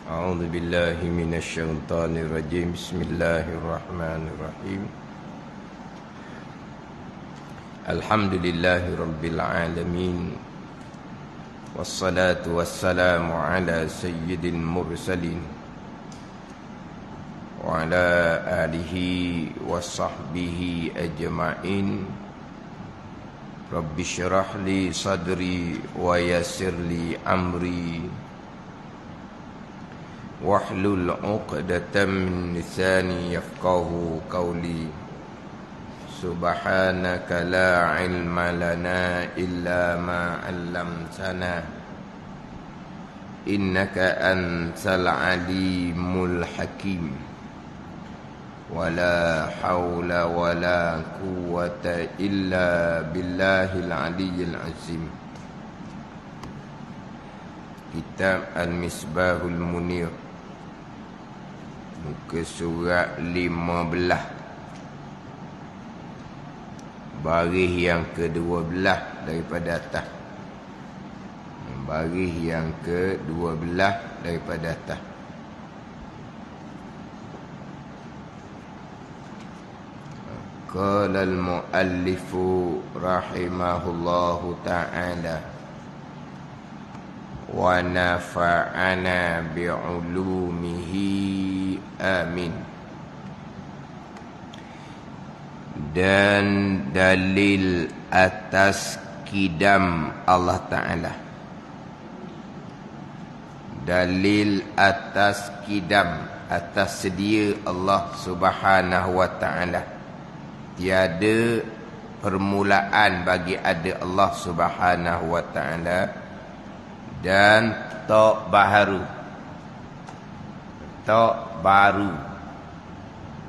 أعوذ بالله من الشيطان الرجيم. بسم الله الرحمن الرحيم. الحمد لله رب العالمين، والصلاة والسلام على سيد المرسلين وعلى آله وصحبه أجمعين. رب اشرح لي صدري ويسر لي أمري واحلل عقدة من لساني يفقهوا قولي. سبحانك لا علم لنا إلا ما علمتنا إنك أنت العليم الحكيم. ولا حول ولا قوة إلا بالله العلي العظيم. Kitab Al-Misbahul Munir, muka surat 15, baris yang ke-12 daripada atas. Baris yang ke-12 daripada atas. Qala al-muallifu rahimahullahu ta'ala wa nafa'ana bi'ulumihi amin. Dan dalil atas kidam Allah Ta'ala, dalil atas kidam, atas sedia Allah Subhanahu wa Ta'ala. Tiada permulaan bagi ada Allah Subhanahu wa Ta'ala. Dan tak baharu, tak baru,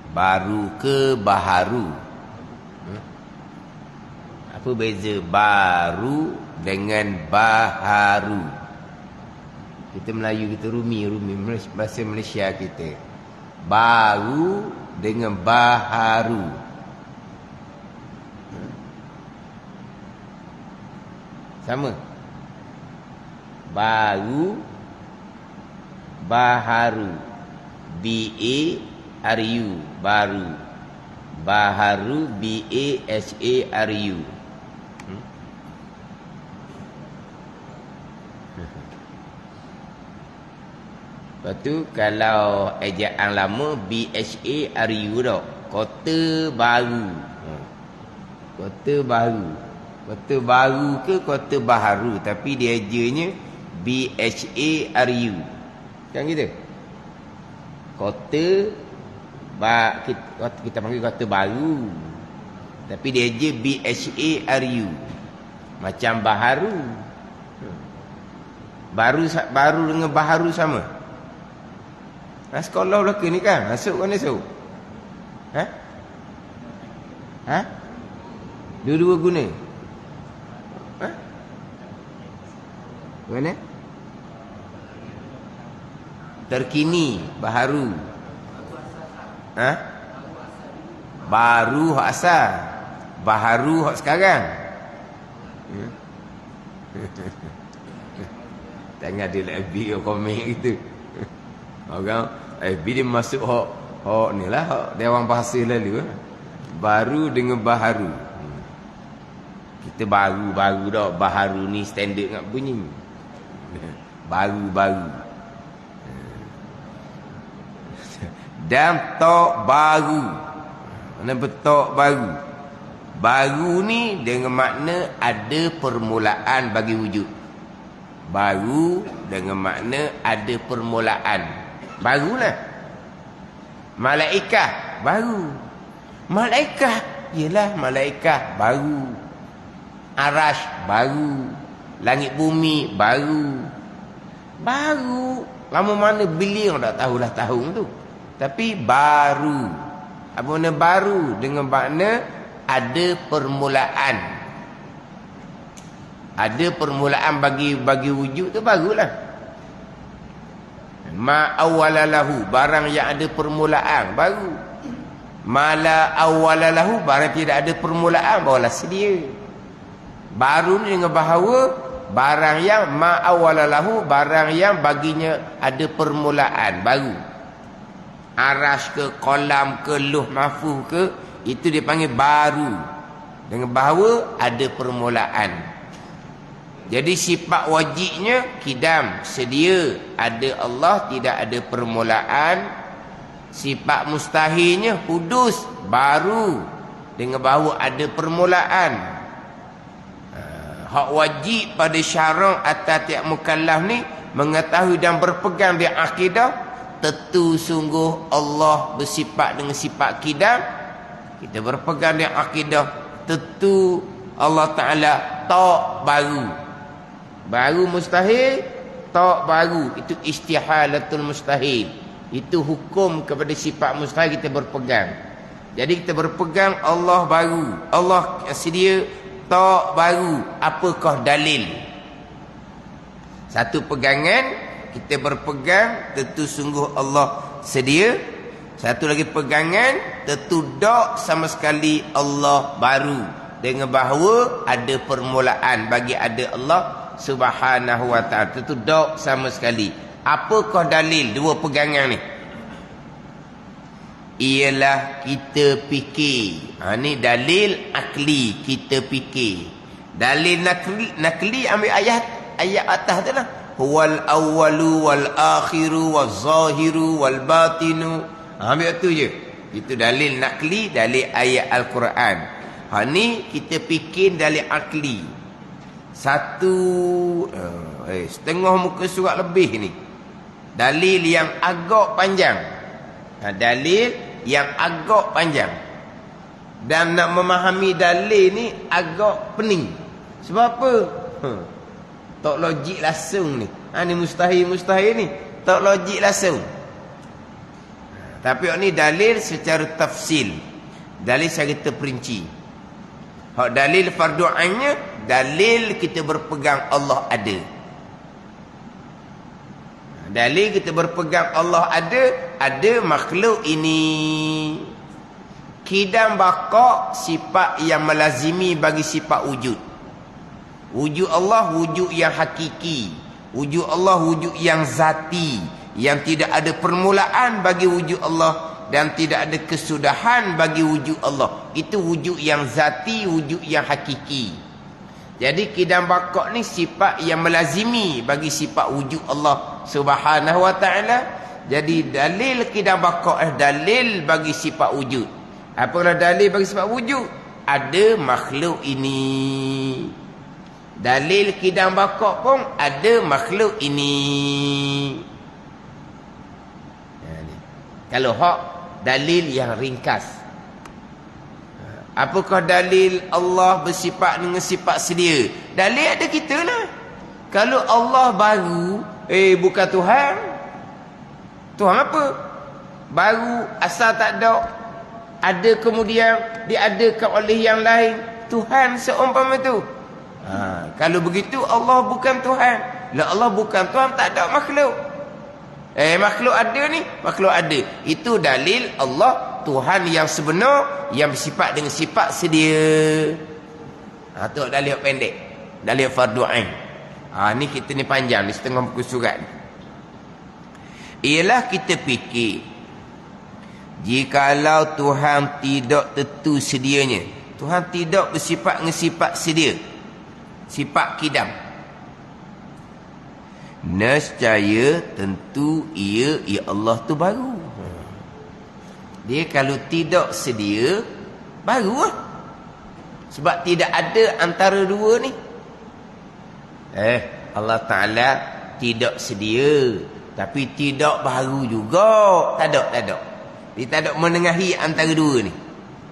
baru ke baharu? Apa beza baru dengan baharu? Kita Melayu kita rumi bahasa Malaysia kita. Baru dengan baharu sama. Baru, baharu, B-A-R-U, baru. Baharu, B-A-H-A-R-U. Lepas tu kalau ejaan lama B-H-A-R-U dah. Kota baru. Kota baru. Kota baru ke kota baharu, tapi dia ejanya B-H-A-R-U. Kan gitu? Kota kita panggil kota baru, tapi dia je B-H-A-R-U. Macam baharu. Baru dengan baharu sama. Sekolah belaka ni kan? Masuk kan esok? Dua-dua guna? Mana? Terkini, baharu. Baru hak asal, baharu hak sekarang. Jangan dia FB komen gitu. Orang FB dia masuk hak ni lah, hak Dewan Bahasa lalu. Baru dengan baharu. Kita baru dah, baharu ni standard nak bunyi. Baru. Dan tok baru. Mana betok baru? Baru ni dengan makna ada permulaan bagi wujud. Baru dengan makna ada permulaan. Barulah. Malaikah baru. Malaikah ialah malaikah baru. Arash baru. Langit bumi baru. Baru. Lama mana bilion tak tahulah tahun tu. Tapi baru. Apa makna baru? Dengan makna ada permulaan. Ada permulaan bagi wujud tu barulah. Ma awwalalahu, barang yang ada permulaan baru. Ma la awwalalahu, barang tidak ada permulaan barulah sedia. Baru ni dengan bahawa barang yang ma'awalalahu, barang yang baginya ada permulaan baru. Arash ke, kolam ke, luh mahfuz ke, itu dipanggil baru, dengan bahawa ada permulaan. Jadi sifat wajibnya kidam, sedia, ada Allah, tidak ada permulaan. Sifat mustahilnya hudus, baru, dengan bahawa ada permulaan. Hak wajib pada syarak atas tiap mukallaf ni mengetahui dan berpegang di akidah, tentu sungguh Allah bersifat dengan sifat kidam. Kita berpegang di akidah, tentu Allah Ta'ala tak baru. Baru mustahil, tak baru. Itu istihalatul mustahil. Itu hukum kepada sifat mustahil kita berpegang. Jadi kita berpegang Allah baru, Allah sedia, tak baru. Apakah dalil? Satu pegangan, kita berpegang tentu sungguh Allah sedia. Satu lagi pegangan, tentu tak sama sekali Allah baru, dengan bahawa ada permulaan bagi ada Allah Subhanahu wa ta'ala. Tentu tak sama sekali. Apakah dalil dua pegangan ni? Ialah kita fikir. Ni dalil akli, kita fikir. Dalil nakli ambil ayat atas tu lah. Huwal awwalu wal akhiru wal zahiru wal batinu. Ambil tu je. Itu dalil nakli, dalil ayat Al-Quran. Ni kita fikir dalil akli. Setengah muka surat lebih ni. Dalil yang agak panjang. Dalil yang agak panjang. Dan nak memahami dalil ni agak pening. Sebab apa? Tak logik langsung ni. Ni mustahil ni. Tak logik langsung. Tapi ni dalil secara tafsil. Dalil secara terperinci. Hak dalil fardu ainnya, dalil kita berpegang Allah ada. Dalil kita berpegang Allah ada makhluk ini. Kidam baqa, sifat yang melazimi bagi sifat wujud. Wujud Allah wujud yang hakiki. Wujud Allah wujud yang zati, yang tidak ada permulaan bagi wujud Allah dan tidak ada kesudahan bagi wujud Allah. Itu wujud yang zati, wujud yang hakiki. Jadi kidam baqa ni sifat yang melazimi bagi sifat wujud Allah Subhanahu wa ta'ala. Jadi dalil kidam baqa dalil bagi sifat wujud. Apalah dalil bagi sifat wujud? Ada makhluk ini. Dalil kidam baqa pun ada makhluk ini. Kalau hak dalil yang ringkas. Apakah dalil Allah bersifat dengan sifat sedia? Dalil ada kita lah. Kalau Allah baru, bukan Tuhan. Tuhan apa? Baru, asal tak ada. Ada kemudian diadakan oleh yang lain. Tuhan seumpama tu. Kalau begitu Allah bukan Tuhan. Lah Allah bukan Tuhan, tak ada makhluk. Makhluk ada ni, makhluk ada. Itu dalil Allah Tuhan yang sebenar, yang bersifat dengan sifat sedia. Tu dalil pendek, dalil fardu ain. Ni kita ni panjang ni, setengah buku surat ni. Ialah kita fikir, jikalau Tuhan tidak tentu sedianya, Tuhan tidak bersifat dengan sifat sedia, sifat kidam, nescaya tentu ia Allah tu baru. Dia kalau tidak sedia, baru lah. Sebab tidak ada antara dua ni. Allah Ta'ala tidak sedia, tapi tidak baru juga. Tak ada. Dia tak ada menengahi antara dua ni.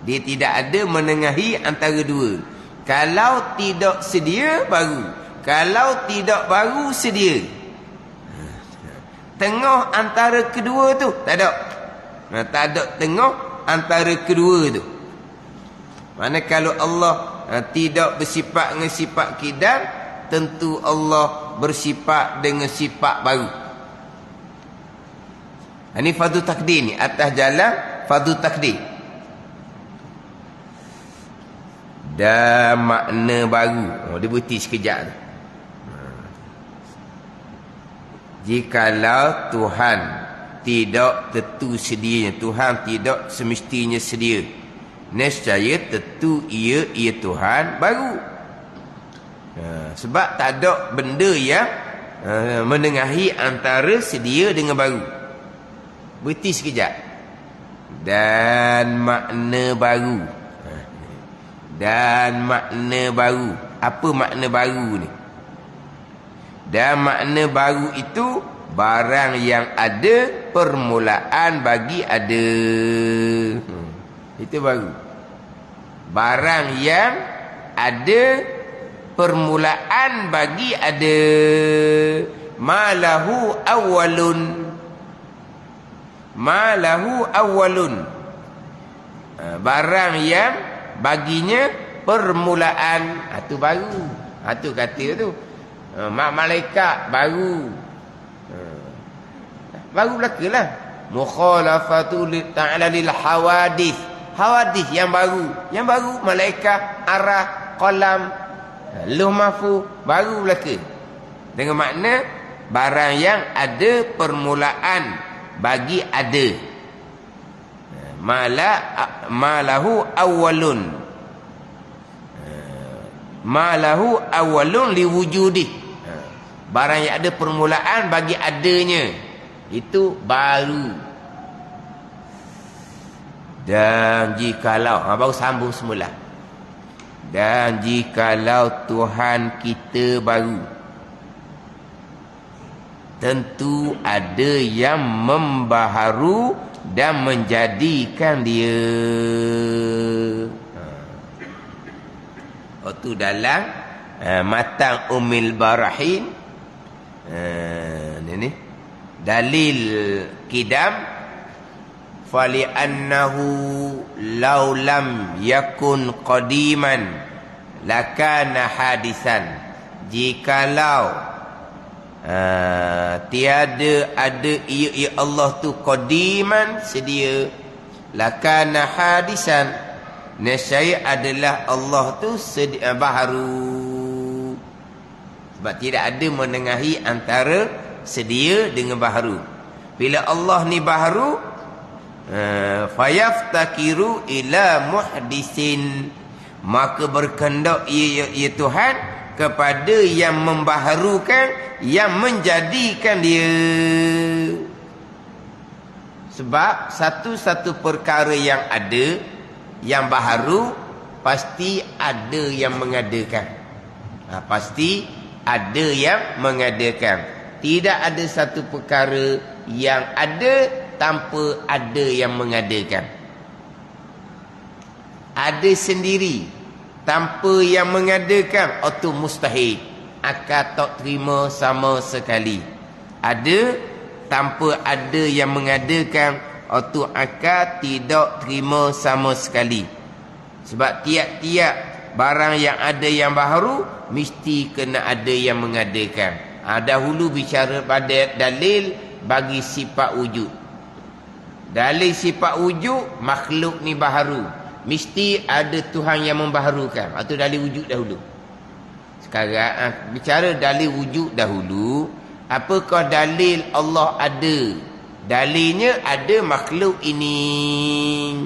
Dia tidak ada menengahi antara dua. Kalau tidak sedia, baru. Kalau tidak baru, sedia. Tengah antara kedua tu tak ada. Tak ada tengah antara kedua tu. Mana kalau Allah tidak bersifat dengan sifat kidam, tentu Allah bersifat dengan sifat baru. Ini fardu takdir ni, atas jalan fardu takdir. Dan makna baru. Dia berhenti sekejap tu. Jikalau Tuhan tidak tentu sedianya, Tuhan tidak semestinya sedia, nescaya tentu ia Tuhan baru. Sebab tak ada benda yang menengahi antara sedia dengan baru. Berhenti sekejap. Dan makna baru. Dan makna baru. Apa makna baru ni? Dan makna baru itu barang yang ada permulaan bagi ada. Itu baru. Barang yang ada permulaan bagi ada. Malahu awalun. Malahu awalun. Barang yang baginya permulaan. Itu baru. Itu kata tu. Malaikat baru. Baru belakalah. Mukhalafatu ta'ala lil hawadith. Hawadith yang baru. Yang baru malaikat, arah, qalam, lauh mahfuz baru belaka. Dengan makna barang yang ada permulaan bagi ada. Malahu awalun. Malahu awalun liwujudih. Barang yang ada permulaan bagi adanya. Itu baru. Dan jikalau, baru sambung semula. Dan jikalau Tuhan kita baru, tentu ada yang membaharu dan menjadikan dia. Itu dalam Matang Ummil Barahin. Ini dalil kidam. Fali annahu law lam yakun qadiman lakana hadisan. Jikalau tiada ada ia Allah tu qadiman sedia, lakana hadisan, nescaya adalah Allah tu sedia baharu. Sebab tidak ada menengahi antara sedia dengan baharu. Bila Allah ni baharu, fayaftakiru ila muhdisin, maka berkehendak ia Tuhan kepada yang membaharukan, yang menjadikan dia. Sebab satu-satu perkara yang ada, yang baharu, pasti ada yang mengadakan. Pasti ada yang mengadakan. Tidak ada satu perkara yang ada tanpa ada yang mengadakan. Ada sendiri tanpa yang mengadakan, itu mustahil. Akal tak terima sama sekali. Ada tanpa ada yang mengadakan, itu akal tidak terima sama sekali. Sebab tiap-tiap barang yang ada yang baharu mesti kena ada yang mengadakan. Dahulu bicara pada dalil bagi sifat wujud. Dalil sifat wujud, makhluk ni baharu, mesti ada Tuhan yang membaharukan. Itu dalil wujud dahulu. Sekarang bicara dalil wujud dahulu. Apakah dalil Allah ada? Dalilnya ada makhluk ini.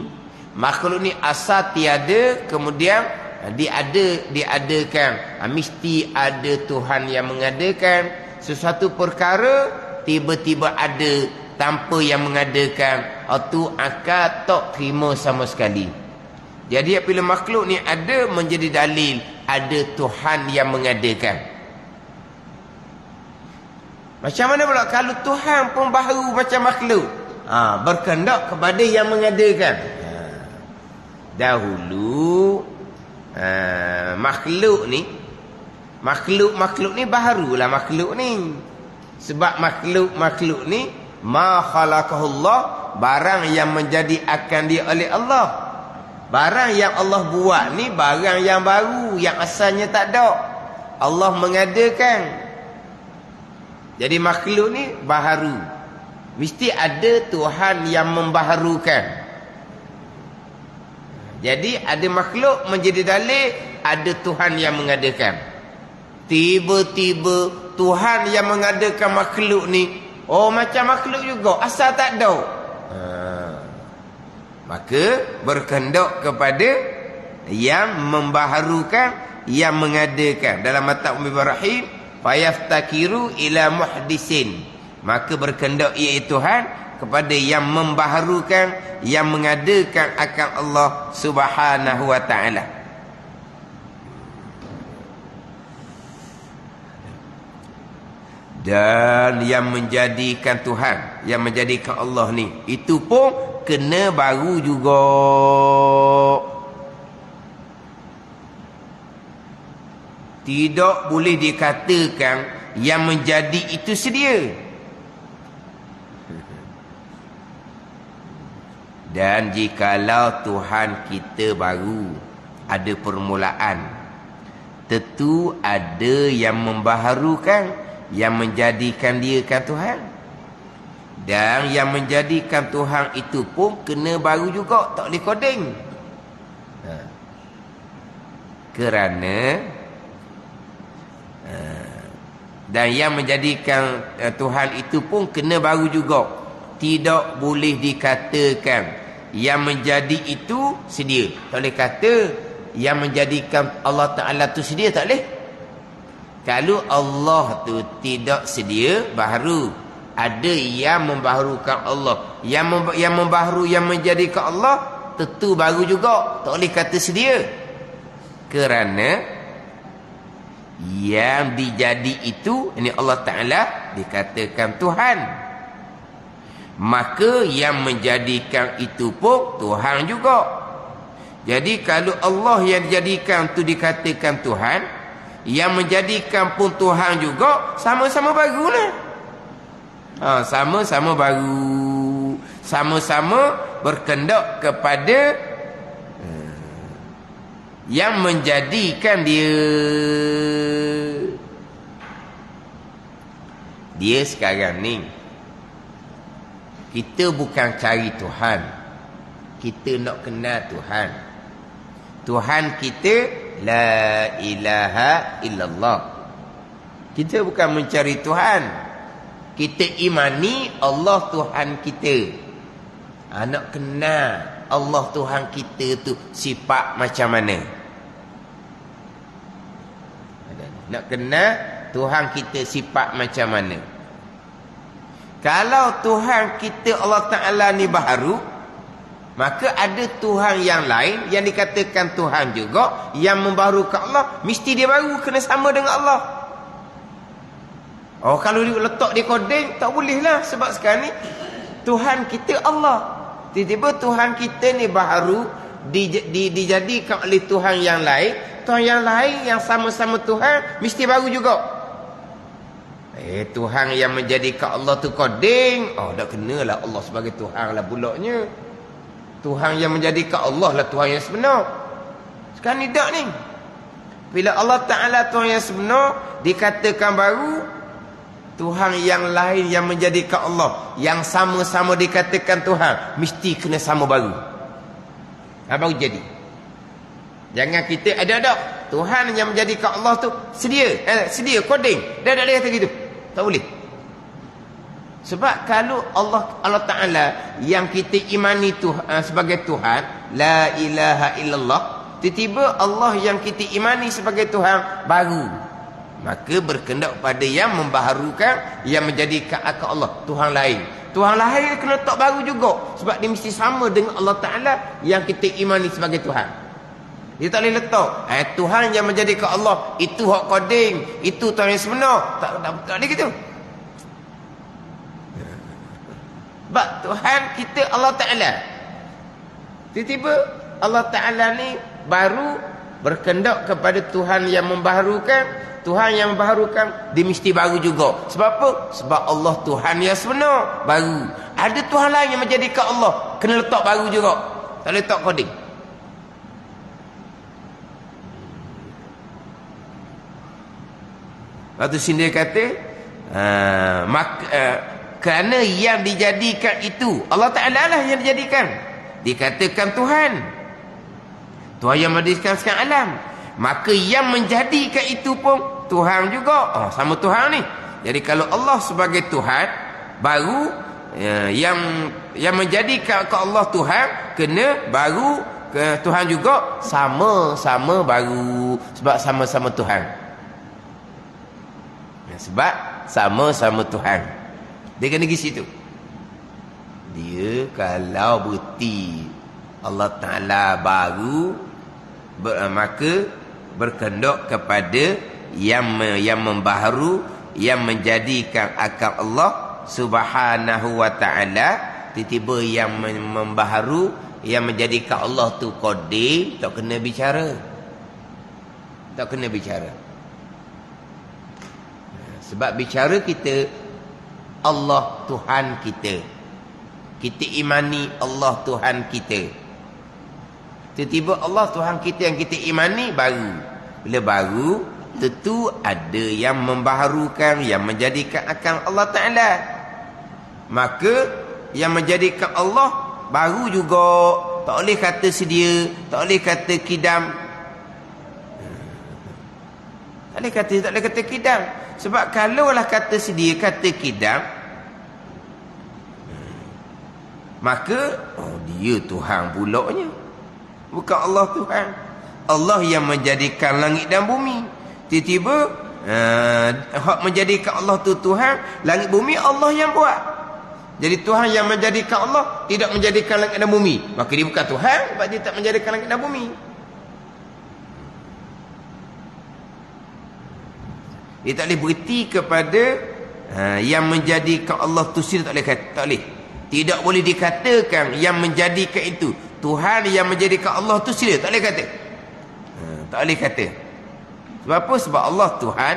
Makhluk ni asal tiada, kemudian diadakan. Mesti ada Tuhan yang mengadakan. Sesuatu perkara tiba-tiba ada tanpa yang mengadakan, itu akal tak terima sama sekali. Jadi apabila makhluk ni ada, menjadi dalil ada Tuhan yang mengadakan. Macam mana pula kalau Tuhan pun baharu macam makhluk? Berkehendak kepada yang mengadakan. Dahulu makhluk ni baharulah makhluk ni. Sebab makhluk ni ma khalaqahullah, barang yang menjadi akan dia oleh Allah. Barang yang Allah buat ni barang yang baru, yang asalnya tak ada. Allah mengadakan. Jadi makhluk ni baharu. Mesti ada Tuhan yang membaharukan. Jadi ada makhluk menjadi dalil ada Tuhan yang mengadakan. Tiba-tiba Tuhan yang mengadakan makhluk ni, macam makhluk juga, asal tak ada. Maka berkehendak kepada yang membaharukan, yang mengadakan. Dalam mata Umi Ibrahim, fayaftakiru ila muhdisin, maka berkehendak ia Tuhan kepada yang membaharukan, yang mengadakan akan Allah Subhanahu wa taala. Dan yang menjadikan Tuhan, yang menjadikan Allah ni, itu pun kena baru juga. Tidak boleh dikatakan yang menjadi itu sedia. Dan jikalau Tuhan kita baru, ada permulaan, tentu ada yang membaharukan, yang menjadikan dia kan Tuhan. Dan yang menjadikan Tuhan itu pun kena baru juga, tak boleh koding. Kerana dan yang menjadikan Tuhan itu pun kena baru juga. Tidak boleh dikatakan yang menjadi itu sedia. Tak boleh kata yang menjadikan Allah Ta'ala tu sedia, tak boleh. Kalau Allah tu tidak sedia, baharu. Ada yang membaharukan Allah, yang membaharu, yang menjadikan Allah, tentu baru juga, tak boleh kata sedia. Kerana yang dijadi itu, ini Allah Ta'ala dikatakan Tuhan. Maka yang menjadikan itu pun Tuhan juga. Jadi kalau Allah yang dijadikan tu dikatakan Tuhan, yang menjadikan pun Tuhan juga, sama-sama baru lah. Sama-sama baru, sama-sama berkehendak kepada yang menjadikan dia. Dia sekarang ni, kita bukan cari Tuhan, kita nak kenal Tuhan. Tuhan kita la ilaha illallah. Kita bukan mencari Tuhan, kita imani Allah Tuhan kita. Nak kenal Allah Tuhan kita tu sifat macam mana. Nak kenal Tuhan kita sifat macam mana. Kalau Tuhan kita Allah Ta'ala ni baharu, maka ada Tuhan yang lain yang dikatakan Tuhan juga, yang membaharukan Allah, mesti dia baru, kena sama dengan Allah. Kalau dia letak di kodeng, tak boleh lah. Sebab sekarang ni Tuhan kita Allah, tiba-tiba Tuhan kita ni baharu dijadikan oleh Tuhan yang lain. Tuhan yang lain yang sama-sama Tuhan, mesti baru juga. Tuhan yang menjadikan Allah tu kodeng, dah kenalah Allah sebagai Tuhan lah pulaknya. Tuhan yang menjadikan Allah lah Tuhan yang sebenar. Sekarang ni tak ni. Bila Allah Ta'ala Tuhan yang sebenar, dikatakan baru, Tuhan yang lain yang menjadikan Allah, yang sama-sama dikatakan Tuhan, mesti kena sama baru. Baru jadi. Jangan kita ada Tuhan yang menjadikan Allah tu sedia kodeng. Dah boleh kata gitu. Tak boleh. Sebab kalau Allah Ta'ala yang kita imani sebagai Tuhan, la ilaha illallah, tiba-tiba Allah yang kita imani sebagai Tuhan baru, maka berkehendak pada yang membaharukan, yang menjadikan akal Allah Tuhan lain. Tuhan lain kena letak baru juga, sebab dia mesti sama dengan Allah Ta'ala yang kita imani sebagai Tuhan. Dia tak boleh letak Tuhan yang menjadikan Allah itu hak koding, itu Tuhan yang sebenar. Tak boleh gitu. Sebab Tuhan kita Allah Ta'ala, tiba-tiba Allah Ta'ala ni baru berkehendak kepada Tuhan yang membaharukan. Tuhan yang membaharukan, dia mesti baru juga. Sebab apa? Sebab Allah Tuhan yang sebenar, baru. Ada Tuhan lain yang menjadikan Allah, kena letak baru juga. Tak boleh letak koding. Lepas tu sini dia kata, kerana yang dijadikan itu Allah Ta'ala lah yang dijadikan, dikatakan Tuhan yang menjadikan sekarang alam, maka yang menjadikan itu pun Tuhan juga. Sama Tuhan ni. Jadi kalau Allah sebagai Tuhan, baru yang menjadikan ke Allah Tuhan, kena baru ke Tuhan juga, sama-sama baru. Sebab sama-sama Tuhan. Sebab sama-sama Tuhan. Dia kena pergi situ. Dia kalau berhenti Allah Ta'ala baru, maka berkendak kepada yang membaharu, yang menjadikan akal Allah Subhanahu wa ta'ala. Tiba-tiba yang membaharu, yang menjadikan Allah tu qadim, tak kena bicara. Tak kena bicara. Sebab bicara kita, Allah Tuhan kita. Kita imani Allah Tuhan kita. Tiba-tiba Allah Tuhan kita yang kita imani baru. Bila baru, tentu ada yang membaharukan, yang menjadikan akan Allah Ta'ala. Maka yang menjadikan Allah baru juga. Tak boleh kata sedia, tak boleh kata kidam. Tak boleh kata kidam. Sebab kalaulah kata sedia, kata kidam, maka dia Tuhan pulaknya, bukan Allah Tuhan. Allah yang menjadikan langit dan bumi. Tiba-tiba hak menjadikan Allah tu Tuhan, langit bumi Allah yang buat. Jadi Tuhan yang menjadikan Allah tidak menjadikan langit dan bumi, maka dia bukan Tuhan sebab dia tak menjadikan langit dan bumi. Dia tak boleh berhenti kepada yang menjadikan Allah tu sendiri. Tak boleh kata, tak boleh. Tidak boleh dikatakan yang menjadikan itu Tuhan yang menjadikan Allah tu sendiri. Tak boleh kata. Tak boleh kata. Sebab apa? Sebab Allah Tuhan.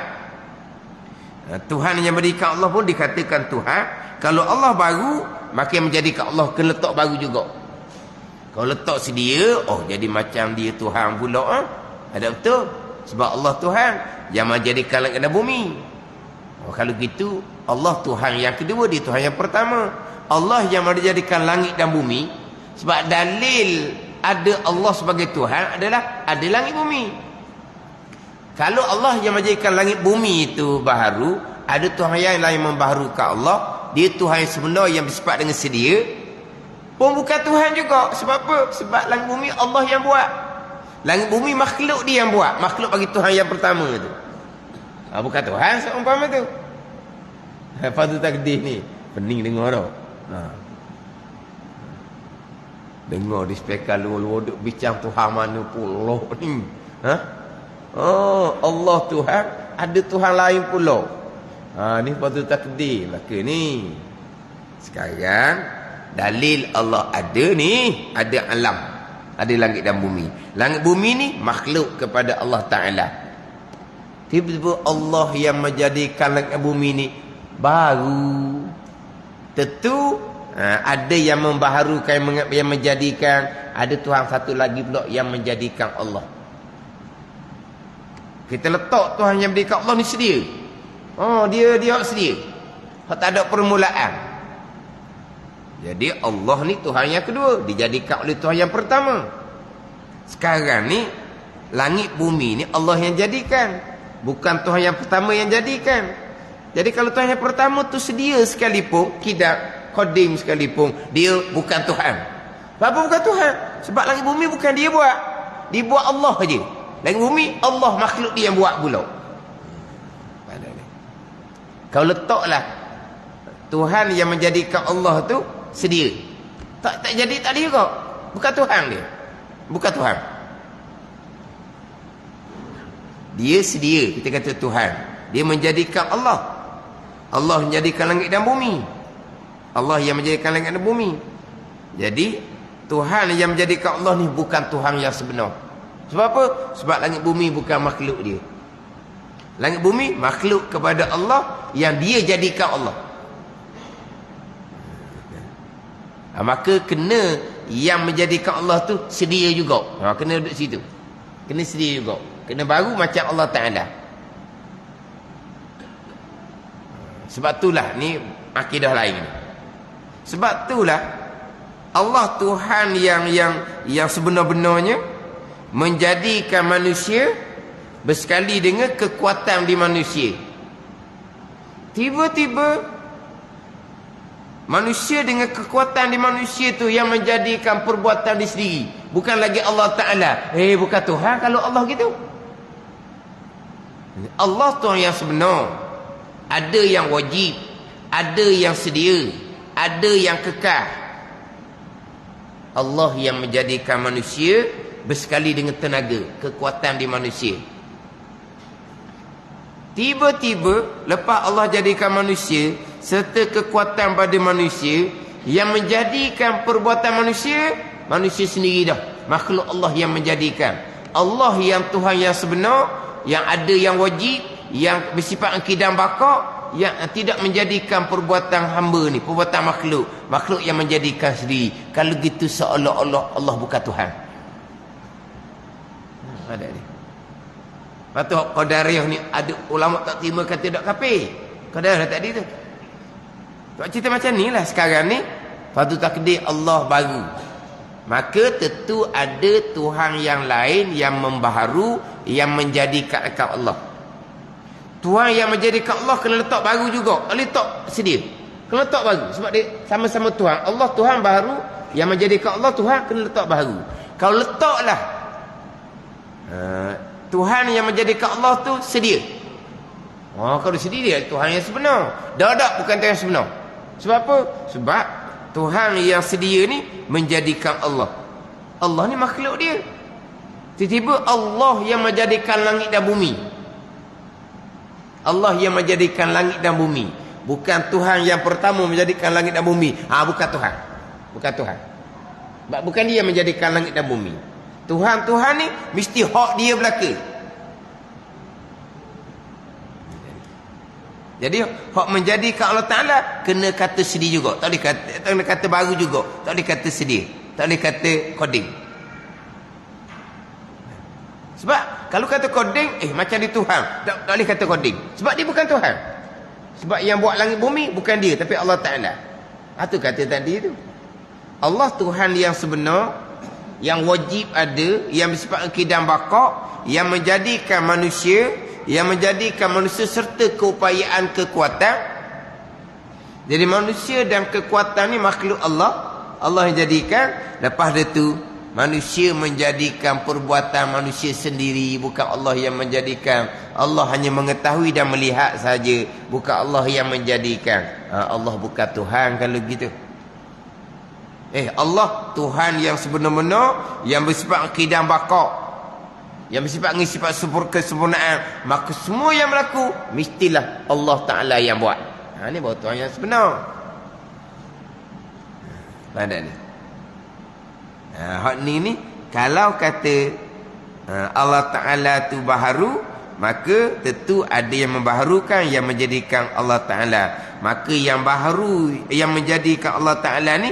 Tuhan yang menjadikan Allah pun dikatakan Tuhan. Kalau Allah baru, maka yang menjadikan Allah kena letak baru juga. Kalau letak sedia, jadi macam dia Tuhan pula. Ada betul? Sebab Allah Tuhan yang menjadikan langit dan bumi. Kalau gitu, Allah Tuhan yang kedua, dia Tuhan yang pertama. Allah yang menjadikan langit dan bumi. Sebab dalil ada Allah sebagai Tuhan adalah ada langit bumi. Kalau Allah yang menjadikan langit bumi itu baharu, ada Tuhan yang lain membaharukan Allah, dia Tuhan yang sebenar yang bersifat dengan sedia, pun bukan Tuhan juga. Sebab apa? Sebab langit bumi Allah yang buat. Langit bumi makhluk dia yang buat. Makhluk bagi Tuhan yang pertama tu. Bukan Tuhan seumpama tu. Lepas tu takdir ni. Pening dengar tau. Dengar di speaker luar-luar duk bincang Tuhan mana pula ni. Allah Tuhan, ada Tuhan lain pula. Ni lepas tu takdir lah ke ni. Sekarang dalil Allah ada ni, ada alam. Ada langit dan bumi. Langit bumi ni makhluk kepada Allah Ta'ala. Tiba-tiba Allah yang menjadikan langit dan bumi ni baru. Tentu ada yang membaharukan, yang menjadikan. Ada Tuhan satu lagi pula yang menjadikan Allah. Kita letak Tuhan yang menjadikan Allah ni sedia. Dia sedia. Tak ada permulaan. Jadi Allah ni Tuhan yang kedua, dijadikan oleh Tuhan yang pertama. Sekarang ni langit bumi ni Allah yang jadikan, bukan Tuhan yang pertama yang jadikan. Jadi kalau Tuhan yang pertama tu sedia sekalipun, kidam, qadim sekalipun, dia bukan Tuhan. Kenapa bukan Tuhan? Sebab langit bumi bukan dia buat. Dia buat Allah saja. Langit bumi Allah, makhluk dia yang buat pula. Kalau letaklah Tuhan yang menjadikan Allah tu sedia, tak jadi tak dia kok. Bukan Tuhan dia. Bukan Tuhan. Dia sedia, kita kata Tuhan. Dia menjadikan Allah. Allah menjadikan langit dan bumi. Allah yang menjadikan langit dan bumi. Jadi Tuhan yang menjadikan Allah ni bukan Tuhan yang sebenar. Sebab apa? Sebab langit bumi bukan makhluk dia. Langit bumi makhluk kepada Allah yang dia jadikan Allah. Maka kena yang menjadikan Allah tu sedia juga. Kena duduk situ. Kena sedia juga. Kena baru macam Allah Ta'ala. Sebab itulah ni akidah lain. Sebab itulah Allah Tuhan yang sebenar-benarnya menjadikan manusia bersekali dengan kekuatan di manusia. Tiba-tiba manusia dengan kekuatan di manusia tu yang menjadikan perbuatan dia sendiri, bukan lagi Allah Ta'ala. Bukan Tuhan kalau Allah gitu. Allah Tuhan yang sebenar. Ada yang wajib, ada yang sedia, ada yang kekal. Allah yang menjadikan manusia bersekali dengan tenaga, kekuatan di manusia. Tiba-tiba lepas Allah jadikan manusia serta kekuatan pada manusia, yang menjadikan perbuatan manusia, manusia sendiri dah. Makhluk Allah yang menjadikan. Allah yang Tuhan yang sebenar, yang ada yang wajib, yang bersifat akidam baqa, yang tidak menjadikan perbuatan hamba ni, perbuatan makhluk. Makhluk yang menjadikan sendiri. Kalau gitu seolah-olah Allah bukan Tuhan. Ada ni. Lepas tu Qadariyah ni ada ulama tak terima kata tak kafir. Qadariyah tadi tu. Tak cerita macam ni lah sekarang ni. Fardu takdir Allah baru. Maka tentu ada Tuhan yang lain yang membaharu, yang menjadikan Allah. Tuhan yang menjadikan Allah kena letak baru juga. Tak letak sedia. Kena letak baru. Sebab dia sama-sama Tuhan. Allah Tuhan baru, yang menjadikan Allah Tuhan kena letak baru. Kalau letaklah Tuhan yang menjadikan Allah tu sedia. Kalau sedia dia Tuhan yang sebenar. Dak bukan Tuhan yang sebenar. Sebab apa? Sebab Tuhan yang sedia ni menjadikan Allah. Allah ni makhluk dia. Tiba-tiba Allah yang menjadikan langit dan bumi. Allah yang menjadikan langit dan bumi. Bukan Tuhan yang pertama menjadikan langit dan bumi. Bukan Tuhan. Bukan Tuhan. Sebab bukan dia yang menjadikan langit dan bumi. Tuhan ni mesti hak dia belaka. Jadi hak menjadikan Allah Ta'ala kena kata sedia juga. Tak boleh kata baru juga. Tak boleh kata sedia. Tak boleh kata qadim. Sebab kalau kata qadim, macam dia Tuhan. Tak boleh kata qadim. Sebab dia bukan Tuhan. Sebab yang buat langit bumi bukan dia, tapi Allah Ta'ala. Itu kata tadi tu. Allah Tuhan yang sebenar, yang wajib ada, yang bersifat akidam baqa, yang menjadikan manusia, serta keupayaan kekuatan. Jadi manusia dan kekuatan ni makhluk Allah. Allah yang jadikan. Lepas itu manusia menjadikan perbuatan manusia sendiri, bukan Allah yang menjadikan. Allah hanya mengetahui dan melihat saja, bukan Allah yang menjadikan. Allah bukan Tuhan kalau gitu. Allah Tuhan yang sebenar-benar, yang bersifat akidam baqa, yang bersifat dengan sifat kesempurnaan. Maka semua yang berlaku mestilah Allah Ta'ala yang buat. Ini baru Tuhan yang sebenar. Ada ni. Hak ni kalau kata Allah Ta'ala tu baharu, maka tentu ada yang membaharukan, yang menjadikan Allah Ta'ala. Maka yang baharu, yang menjadikan Allah Ta'ala ni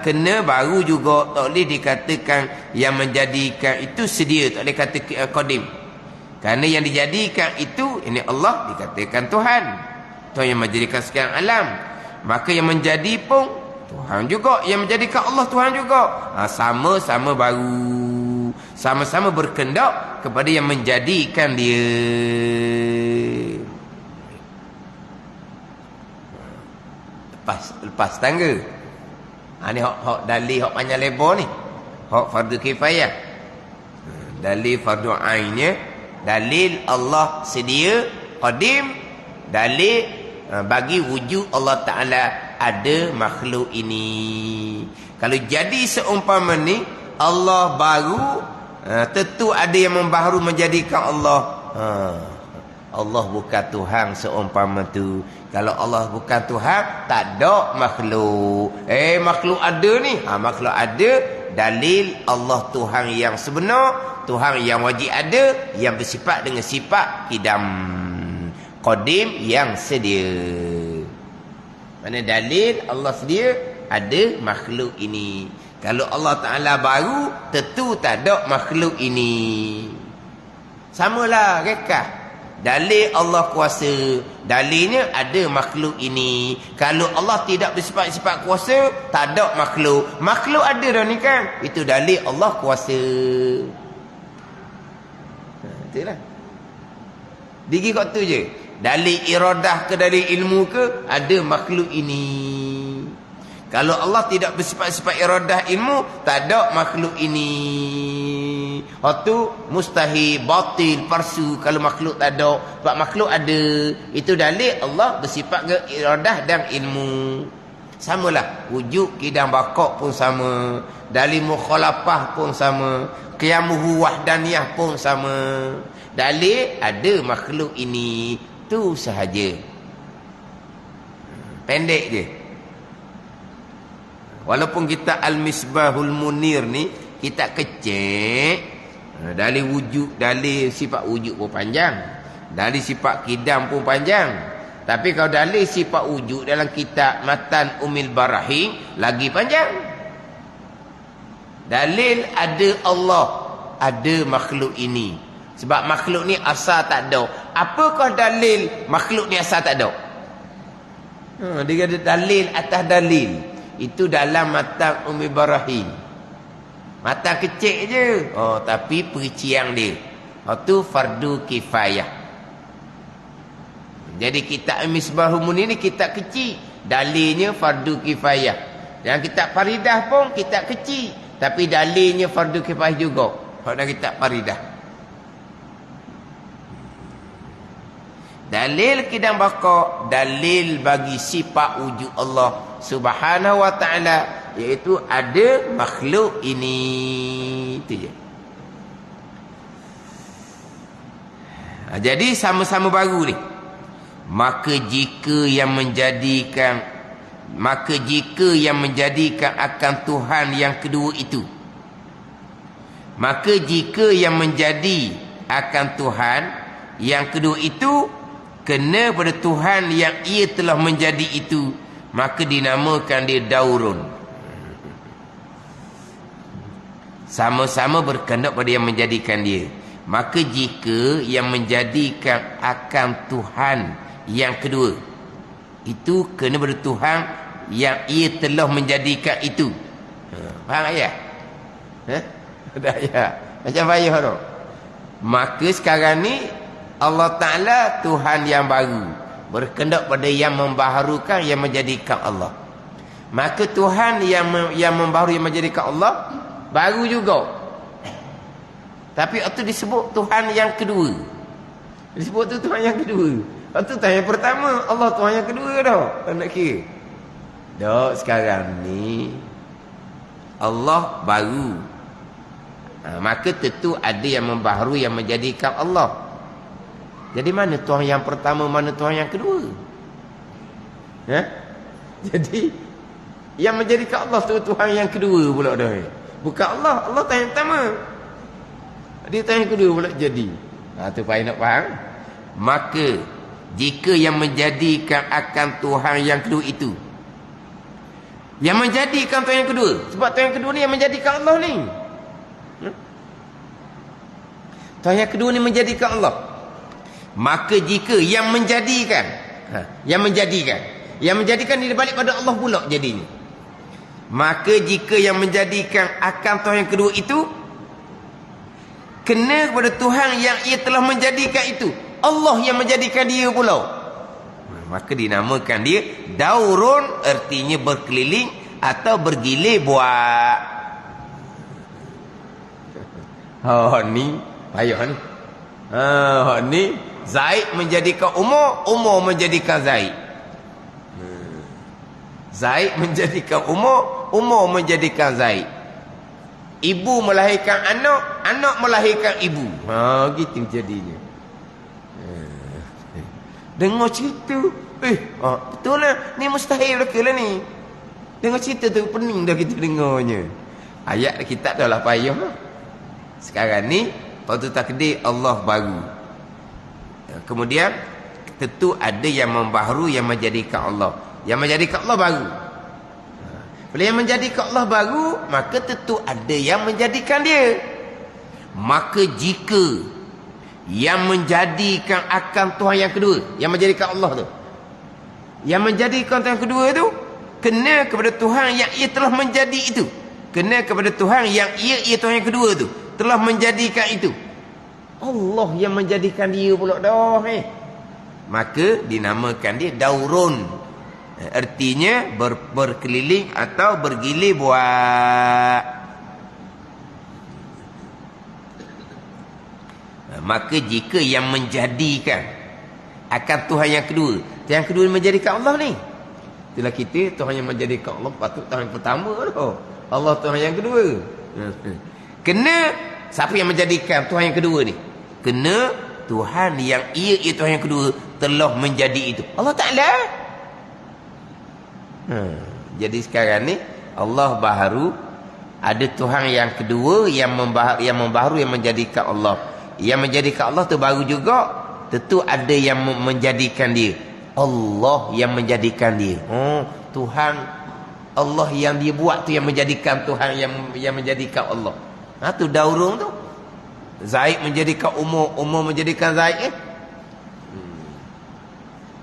kena baru juga. Tak boleh dikatakan yang menjadikan itu sedia. Tak boleh kata qadim. Kerana yang dijadikan itu, ini Allah dikatakan Tuhan. Tuhan yang menjadikan sekian alam. Maka yang menjadi pun Tuhan juga. Yang menjadikan Allah Tuhan juga. Sama-sama baru. Sama-sama berkendak kepada yang menjadikan dia. Lepas tangga. Ni hak dalil hak panjang lebar ni. Hak fardu kifayah. Dalil fardu ainnya, dalil Allah sedia qadim, dalil bagi wujud Allah Ta'ala ada makhluk ini. Kalau jadi seumpama ni Allah baru, tentu ada yang membaharu menjadikan Allah. Allah bukan Tuhan seumpama tu. Kalau Allah bukan Tuhan, tak ada makhluk. Makhluk ada ni. Makhluk ada. Dalil Allah Tuhan yang sebenar, Tuhan yang wajib ada, yang bersifat dengan sifat qidam, qadim, yang sedia. Mana dalil Allah sedia, ada makhluk ini. Kalau Allah Ta'ala baru, tentu tak ada makhluk ini. Samalah rekah. Dalil Allah kuasa, dalilnya ada makhluk ini. Kalau Allah tidak bersifat-sifat kuasa, tak ada makhluk. Makhluk ada dah ni kan. Itu dalil Allah kuasa. Itulah. Digi kat tu je. Dalil iradah ke dalil ilmu ke, ada makhluk ini. Kalau Allah tidak bersifat-sifat iradah ilmu, tak ada makhluk ini. Itu mustahil, batil, palsu kalau makhluk tak ada. Sebab makhluk ada. Itu dalil Allah bersifat ke iradah dan ilmu. Samalah. Wujud kidang bakok pun sama. Dalil mukhalafah pun sama. Qiyamuhu wahdaniyah pun sama. Dalil ada makhluk ini. Itu sahaja. Pendek je. Walaupun kita Al-Misbahul Munir ni, kita kecek. Dalil wujud, dalil sifat wujud pun panjang. Dalil sifat kidam pun panjang. Tapi kalau dalil sifat wujud dalam kitab Matan Umil Barahi, lagi panjang. Dalil ada Allah, ada makhluk ini. Sebab makhluk ni asal tak ada. Apakah dalil makhluk ni asal tak ada? Dia ada dalil atas dalil. Itu dalam Matan Umil Barahi. Mata kecil je. Tapi perincian dia. Itu fardu kifayah. Jadi kitab Misbahul Munir ni kitab kecil. Dalilnya fardu kifayah. Dan kitab Faridah pun kitab kecil. Tapi dalilnya fardu kifayah juga. Pada kitab Faridah. Dalil kidang bakok, dalil bagi sifat wujud Allah Subhanahu wa ta'ala, iaitu ada makhluk ini. Itu je. Jadi sama-sama baru ni. Maka jika yang menjadikan akan Tuhan yang kedua itu, maka jika yang menjadi akan Tuhan yang kedua itu kena pada Tuhan yang ia telah menjadi itu, maka dinamakan dia daurun. Sama-sama berkehendak pada yang menjadikan dia. Maka jika yang menjadikan akan Tuhan yang kedua itu kena pada Tuhan yang ia telah menjadikan itu. Faham ayat? Ada ayat. Macam payah tu. Maka sekarang ni Allah Ta'ala Tuhan yang baru, berkehendak pada yang membaharukan, yang menjadikan Allah. Maka Tuhan yang membaharu, yang menjadikan Allah baru juga. Tapi itu disebut Tuhan yang kedua. Disebut tu Tuhan yang kedua. Itu Tuhan yang pertama, Allah Tuhan yang kedua dah. Tak nak kira. Dok, sekarang ni Allah baru. Maka tentu ada yang membaharu, yang menjadikan Allah. Jadi mana Tuhan yang pertama, mana Tuhan yang kedua? Jadi yang menjadikan Allah tu Tuhan yang kedua pula dah. Bukan Allah, Allah Tuhan yang pertama. Dia Tuhan yang kedua pula jadi. Tu payah nak faham. Maka jika yang menjadikan akan Tuhan yang kedua itu, yang menjadikan Tuhan yang kedua, sebab Tuhan yang kedua ni yang menjadikan Allah ni. Tuhan yang kedua ni menjadikan Allah. Maka jika yang menjadikan, yang menjadikan dia balik pada Allah pula jadinya. Maka jika yang menjadikan akan Tuhan yang kedua itu kena kepada Tuhan yang ia telah menjadikan itu, Allah yang menjadikan dia pula, maka dinamakan dia daurun, artinya berkeliling atau bergilir buat. Ni payah ni. Ni Zaid menjadikan Umar, Umar menjadikan Zaid. Zaid menjadikan Umar, Umar menjadikan Zaid. Ibu melahirkan anak, anak melahirkan ibu. Gitu jadinya. Dengar cerita, betul lah, ni mustahil lah ni. Dengar cerita tu pening dah kita dengarnya. Ayat kita dah lah payah lah. Sekarang ni waktu takdir Allah baru. Kemudian tentu ada yang membaharu, yang menjadikan Allah. Yang menjadikan Allah baru. Bila yang menjadikan Allah baru, maka tentu ada yang menjadikan dia. Maka jika yang menjadikan akan Tuhan yang kedua, yang menjadikan Allah tu, yang menjadikan Tuhan yang kedua tu kena kepada Tuhan yang ia telah menjadi itu. Kena kepada Tuhan yang ia Tuhan yang kedua tu telah menjadikan itu. Allah yang menjadikan dia pula dah. Maka dinamakan dia daurun. Artinya berkeliling atau bergilir buat. Maka jika yang menjadikan akan Tuhan yang kedua, yang kedua menjadikan Allah ni, itulah kita Tuhan yang menjadikan Allah patut Tuhan yang pertama tu. Allah Tuhan yang kedua. Kena siapa yang menjadikan Tuhan yang kedua ni? Kena Tuhan yang ia Tuhan yang kedua telah menjadi itu, Allah Ta'ala. Jadi sekarang ni Allah baharu, ada Tuhan yang kedua yang membaharu, yang menjadikan Allah. Yang menjadikan Allah tu baru juga, tentu ada yang menjadikan dia. Allah yang menjadikan dia. Tuhan Allah yang dia buat tu yang menjadikan Tuhan yang menjadikan Allah. Tu daurung tu. Zaid menjadikan Umar, Umar menjadikan Zaid.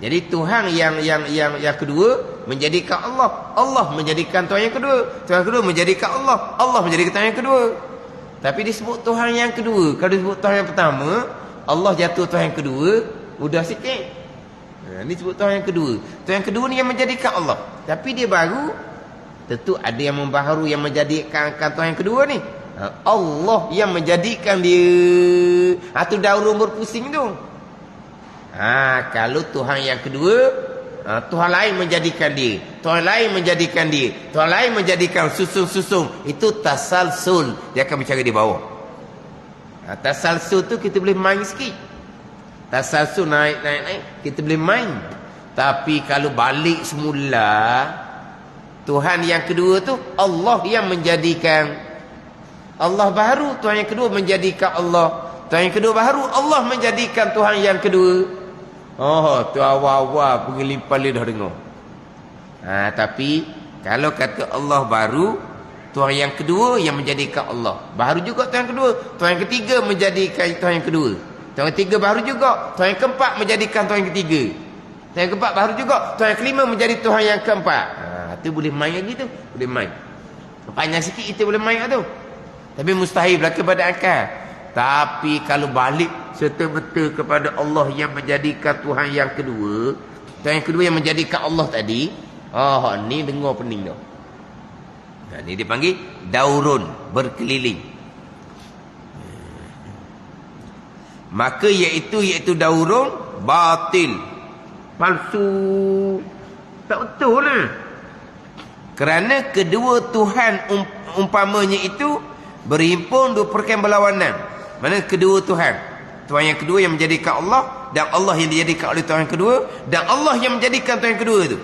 Jadi Tuhan yang kedua menjadikan Allah, Allah menjadikan Tuhan yang kedua, Tuhan yang kedua menjadikan Allah, Allah menjadikan Tuhan yang kedua. Tapi disebut Tuhan yang kedua. Kalau disebut Tuhan yang pertama, Allah jatuh Tuhan yang kedua, mudah sikit. Ini disebut Tuhan yang kedua. Tuhan yang kedua ni yang menjadikan Allah. Tapi dia baru, tentu ada yang membaharu, yang menjadikan Tuhan yang kedua ni. Allah yang menjadikan dia. Tu daurun berpusing tu. Kalau Tuhan yang kedua, Tuhan lain menjadikan dia, Tuhan lain menjadikan dia, Tuhan lain menjadikan, susung-susung, itu tasalsul. Dia akan bicara di bawah. Tasalsul tu kita boleh main sikit. Tasalsul naik, kita boleh main. Tapi kalau balik semula, Tuhan yang kedua tu Allah yang menjadikan. Allah baru, Tuhan yang kedua menjadikan Allah. Tuhan yang kedua baru, Allah menjadikan Tuhan yang kedua. Tu awal-awal pengelipal dia dah dengar. Tapi kalau kata Allah baru, Tuhan yang kedua yang menjadikan Allah. Baru juga Tuhan yang kedua. Tuhan yang ketiga menjadikan Tuhan yang kedua. Tuhan yang ketiga baru juga. Tuhan yang keempat menjadikan Tuhan yang ketiga. Tuhan yang keempat baru juga. Tuhan yang kelima menjadi Tuhan yang keempat. Tu boleh main lagi tu. Boleh main. Panjang sikit kita boleh main tu. Tapi mustahil berlaku pada akal. Tapi kalau balik serta-merta kepada Allah yang menjadikan Tuhan yang kedua, Tuhan yang kedua yang menjadikan Allah tadi, ni dengar pening dah. Ni dipanggil daurun, berkeliling. Maka iaitu daurun batil, palsu, tak betul lah. Kerana kedua Tuhan umpamanya itu berhimpun dua perkara berlawanan. Mana kedua Tuhan, Tuhan yang kedua yang menjadikan Allah, dan Allah yang dijadikan oleh Tuhan yang kedua, dan Allah yang menjadikan Tuhan yang kedua itu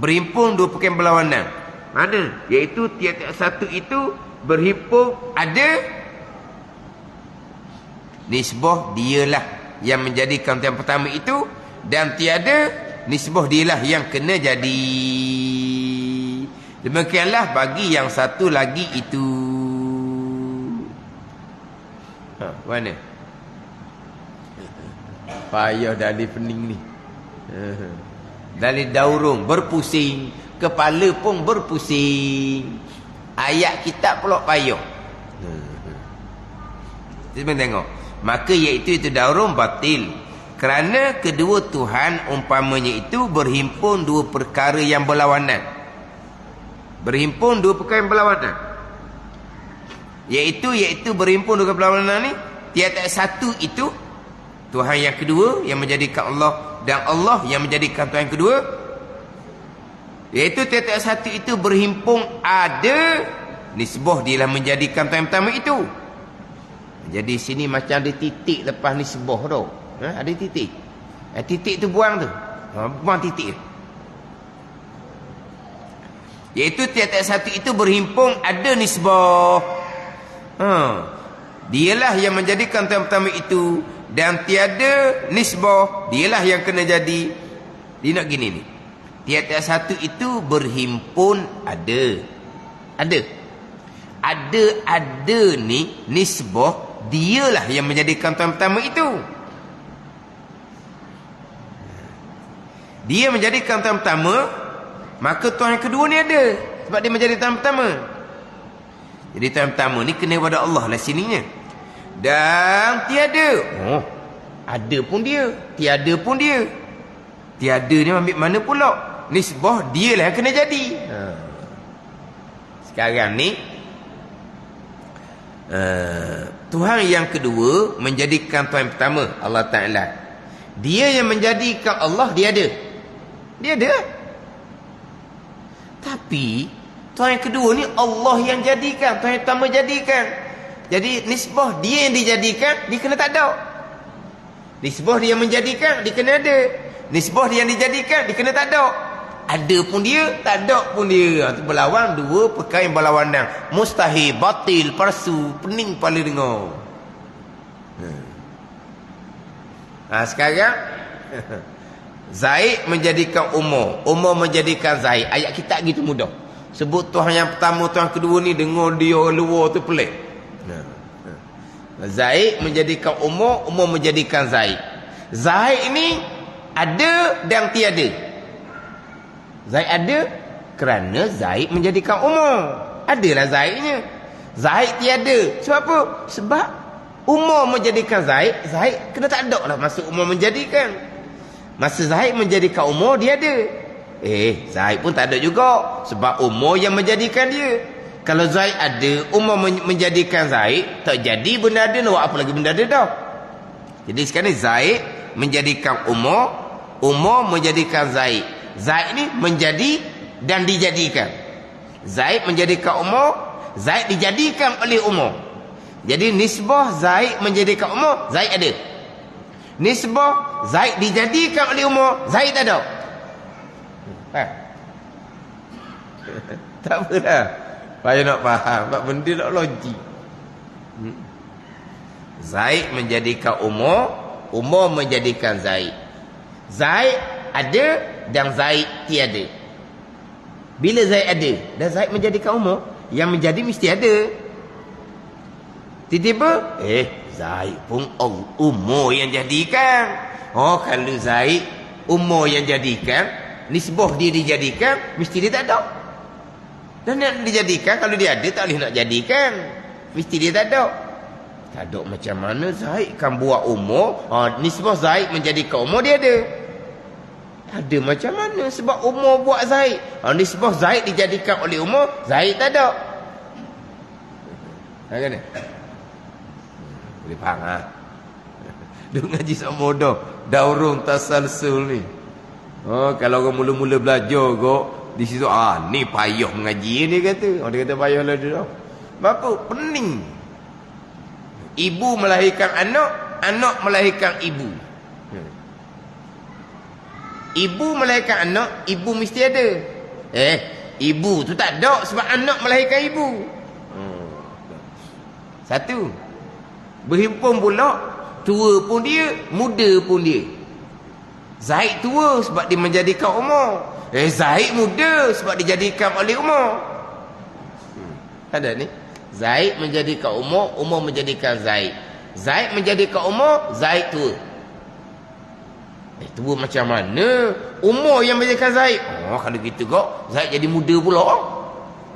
berhimpun dua perkara berlawanan. Mana? Iaitu tiap-tiap satu itu berhimpun ada nisbah dialah yang menjadikan Tuhan pertama itu, dan tiada nisbah dialah yang kena jadi. Demikianlah bagi yang satu lagi itu. Mana? Payah dari pening ni. Dari daurung berpusing, kepala pun berpusing. Ayat kitab pula payah. Kita tengok. Maka iaitu daurung batil. Kerana kedua Tuhan umpamanya itu berhimpun dua perkara yang berlawanan. Berhimpun dua perkara yang berlawanan. Iaitu berhimpun dua berlawanan ni, tiada satu itu Tuhan yang kedua yang menjadikan Allah, dan Allah yang menjadikan Tuhan yang kedua. Iaitu tiada satu itu berhimpun ada nisbah dialah menjadikan Tuhan yang pertama itu. Jadi sini macam ada titik lepas nisbah tu. Ada titik. Titik tu buang tu. Buang titik. Iaitu tiada satu itu berhimpun ada nisbah. Dialah yang menjadikan Tuhan pertama itu, dan tiada nisbah dialah yang kena jadi. Dia nak gini ni, tiada satu itu berhimpun ada ni nisbah dialah yang menjadikan Tuhan pertama itu. Dia menjadikan Tuhan pertama, maka Tuhan yang kedua ni ada, sebab dia menjadi Tuhan pertama. Jadi Tuhan pertama ni kena kepada Allah lah sininya. dan tiada. Oh, ada pun dia, tiada pun dia. Tiada ni ambil mana pula? Nisbah dia lah yang kena jadi. Sekarang ni Tuhan yang kedua menjadikan Tuhan yang pertama, Allah Ta'ala. Dia yang menjadikan Allah, dia ada. Dia ada. Tapi Tuhan yang kedua ni Allah yang jadikan, Tuhan yang pertama jadikan. Jadi nisbah dia yang dijadikan, dia kena tak ada. Nisbah dia yang menjadikan, dia kena ada. Nisbah dia yang dijadikan, dia kena tak ada. Ada pun dia, tak ada pun dia. Itu berlawan, dua perkara yang berlawanan. Mustahil, batil, palsu, pening kepala dengar. Sekarang Zaid menjadikan Umar, Umar menjadikan Zaid. Ayat kita gitu mudah. Sebut Tuhan yang pertama, Tuhan kedua ni dengar dia luar tu pelik. Zaid menjadikan Umar, Umar menjadikan Zaid. Zaid ini ada dan tiada. Zaid ada kerana Zaid menjadikan Umar. Adalah Zaidnya. Zaid tiada. Sebab apa? Sebab Umar menjadikan Zaid, Zaid kena tak ada lah masa Umar menjadikan. Masa Zaid menjadikan Umar, dia ada. Zaid pun tak ada juga. Sebab Umar yang menjadikan dia. Kalau Zaid ada, Umar menjadikan Zaid, tak jadi benda ada, nak buat apa lagi benda ada dah. Jadi sekarang ni Zaid menjadikan Umar, Umar menjadikan Zaid. Zaid ni menjadi dan dijadikan. Zaid menjadikan Umar, Zaid dijadikan oleh Umar. Jadi nisbah Zaid menjadikan Umar, Zaid ada. Nisbah Zaid dijadikan oleh Umar, Zaid tak ada. Tak apalah. Payah nak faham, sebab benda tak logik. Zaid menjadikan Umar, Umar menjadikan Zaid. Zaid ada dan Zaid tiada. Bila Zaid ada dan Zaid menjadikan Umar, yang menjadi mesti ada. Tiba-tiba Zaid pun Umar yang jadikan. Kalau Zaid Umar yang jadikan, nisbah dia dijadikan, mesti dia tak ada. Dan nak dijadikan, kalau dia ada tak boleh nak jadikan, mesti dia tak ada. Tak ada macam mana Zaid kan buat Umar, nisbah Zaid menjadikan Umar, dia ada. Ada macam mana sebab Umar buat Zaid, nisbah Zaid dijadikan oleh Umar, Zaid tak ada. Macam mana? Boleh faham ha? Duk ngaji sama dah daurun tasalsul ni. Kalau orang mula-mula belajar kok di situ, ni payah mengaji ni kata. Dia kata payah lah dia. Apa? Pening. Ibu melahirkan anak, anak melahirkan ibu. Ibu melahirkan anak, ibu mesti ada. Ibu tu tak ada sebab anak melahirkan ibu. Satu. Berhimpun pula, tua pun dia, muda pun dia. Zaid tua sebab dia menjadikan Umar. Zaid muda sebab dijadikan oleh Umar. Ada ni. Zaid menjadikan Umar, Umar menjadikan Zaid. Zaid menjadikan Umar, Zaid tua. Tua macam mana? Umar yang menjadikan Zaid. Kalau gitu kok, Zaid jadi muda pula.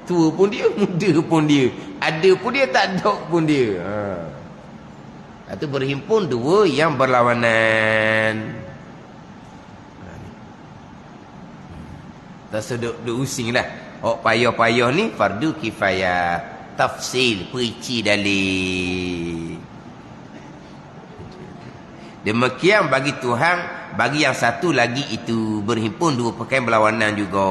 Tua pun dia, muda pun dia. Ada pun dia, tak ada pun dia. Itu berhimpun dua yang berlawanan. Tak seduk using lah. Payah-payah ni fardu kifayah. Tafsil, perinci dalil. Demikian bagi Tuhan, bagi yang satu lagi itu berhimpun dua perkara berlawanan juga.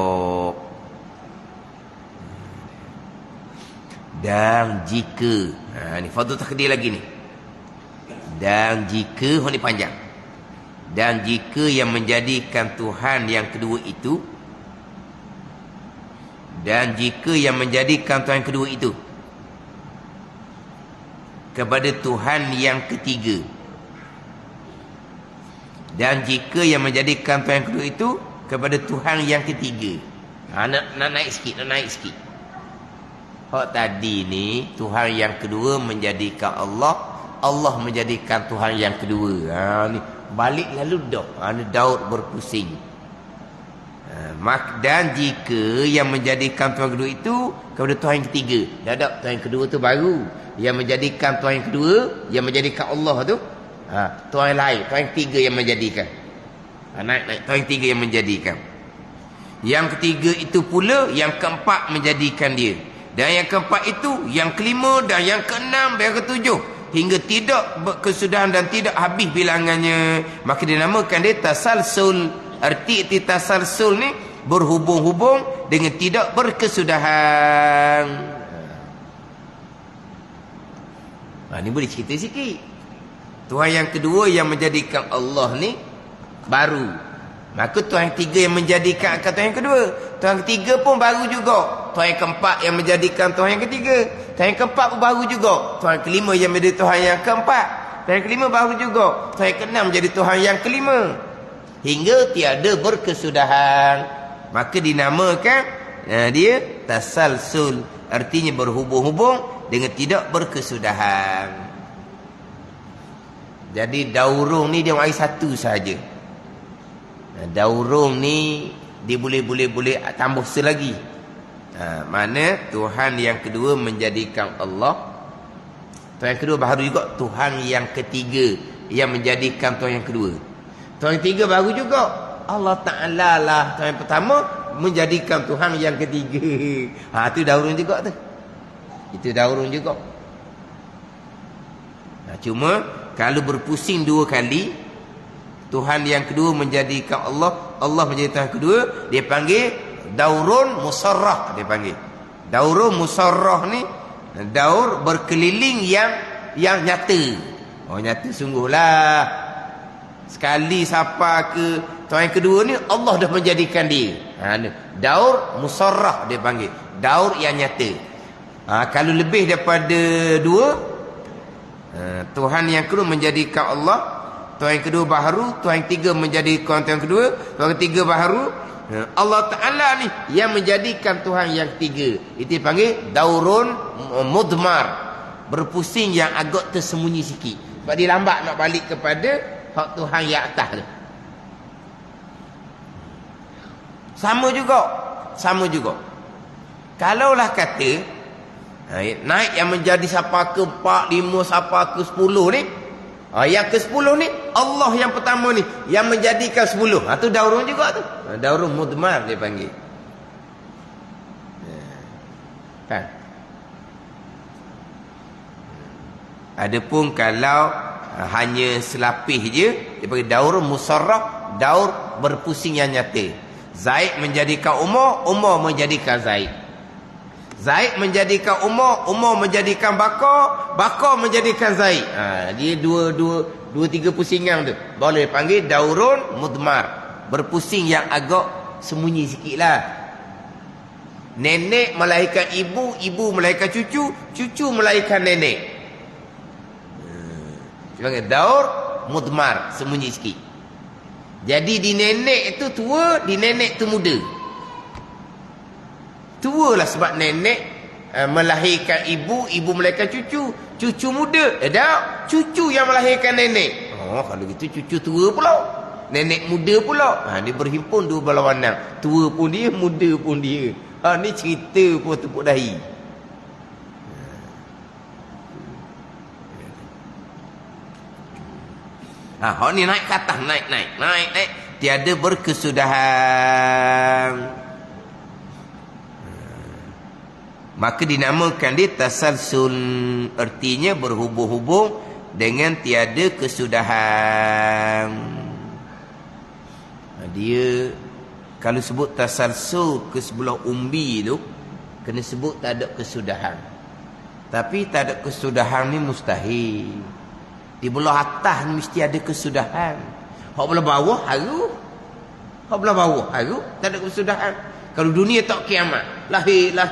Dan jika ni fardu takdir lagi ni. Dan jika ni panjang. Dan jika yang menjadikan Tuhan yang kedua itu, dan jika yang menjadikan Tuhan kedua itu kepada Tuhan yang ketiga, dan jika yang menjadikan Tuhan yang kedua itu kepada Tuhan yang ketiga. Nak naik sikit. Hak tadi ni Tuhan yang kedua menjadikan Allah, Allah menjadikan Tuhan yang kedua. Ni balik lalu dah. Ni Daud berpusing. Dan jika yang menjadikan Tuhan kedua itu kepada Tuhan yang ketiga. Tak, Tuhan yang kedua tu baru. Yang menjadikan Tuhan yang kedua, yang menjadikan Allah tu, Tuhan yang lain, Tuhan yang ketiga yang menjadikan. Naik Tuhan yang ketiga yang menjadikan. Yang ketiga itu pula yang keempat menjadikan dia. Dan yang keempat itu, yang kelima dan yang keenam dan yang ketujuh, hingga tidak kesudahan dan tidak habis bilangannya, maka dinamakan dia tasalsul. Arti tasalsul ni berhubung-hubung dengan tidak berkesudahan. Ni boleh cerita sikit. Tuhan yang kedua yang menjadikan Allah ni baru. Maka Tuhan yang tiga yang menjadikan Tuhan yang kedua. Tuhan yang ketiga pun baru juga. Tuhan yang keempat yang menjadikan Tuhan yang ketiga. Tuhan yang keempat pun baru juga. Tuhan yang kelima yang menjadi Tuhan yang keempat. Tuhan yang kelima baru juga. Tuhan yang keenam menjadi Tuhan yang kelima. Hingga tiada berkesudahan. Maka dinamakan dia tasalsul. Artinya berhubung-hubung dengan tidak berkesudahan. Jadi daurung ni dia air satu saja. Daurung ni dia boleh tambah selagi. Mana Tuhan yang kedua menjadikan Allah. Tuhan yang kedua baru juga Tuhan yang ketiga yang menjadikan Tuhan yang kedua. Tuhan yang ketiga baru juga Allah Ta'ala lah. Tuhan yang pertama menjadikan Tuhan yang ketiga. Itu daurung juga tu. Itu daurung juga. Cuma kalau berpusing dua kali, Tuhan yang kedua menjadikan Allah, Allah menjadi Tuhan kedua, dia panggil daurun musarrah. Dia panggil daurun musarrah ni, daur berkeliling yang nyata. Nyata sungguhlah. Sekali siapa ke Tuhan yang kedua ni, Allah dah menjadikan dia. Daur musarrah dia panggil, daur yang nyata. Kalau lebih daripada dua, Tuhan yang kedua menjadikan Allah, Tuhan yang kedua baharu, Tuhan yang tiga menjadikan Tuhan yang kedua, Tuhan yang ketiga baharu, Allah Ta'ala ni yang menjadikan Tuhan yang ketiga. Itu dipanggil daurun mudmar, berpusing yang agak tersembunyi sikit. Sebab dia lambat nak balik kepada hak Tuhan yang atas tu. Sama juga. Kalaulah kata naik yang menjadi siapa ke 4, 5, siapa ke 10 ni, yang ke 10 ni Allah yang pertama ni yang menjadikan 10. Tu daurun juga tu. Daurun mudmar dia panggil. Kan? Adapun kalau hanya selapih je, dia panggil daurun musarraf, daur berpusing yang nyata. Zaid menjadikan Umar, Umar menjadikan Zaid. Zaid menjadikan Umar, Umar menjadikan Bakar, Bakar menjadikan Zaid. Dia dua tiga pusingan tu. Boleh panggil daurun mudmar, berpusing yang agak sembunyi sikitlah. Nenek melahirkan ibu, ibu melahirkan cucu, cucu melahirkan nenek. Dia panggil daur mudmar, sembunyi sikit. Jadi di nenek itu tua, di nenek itu muda. Tua lah sebab nenek melahirkan ibu, ibu melahirkan cucu, cucu muda. Tak, cucu yang melahirkan nenek. Kalau gitu cucu tua pula, nenek muda pula. Dia berhimpun dua berlawanan. Tua pun dia, muda pun dia. Ni cerita pun tepuk dahi. Hak ni naik ke atas, naik. Tiada berkesudahan. Maka dinamakan dia tasalsul. Artinya berhubung-hubung dengan tiada kesudahan. Dia kalau sebut tasalsul ke sebelah umbi tu, kena sebut tak ada kesudahan. Tapi tak ada kesudahan ni mustahil. Di belah atas mesti ada kesudahan. Hak belah bawah haru. Hak belah bawah haru, tak ada kesudahan. Kalau dunia tak kiamat, lahir, tak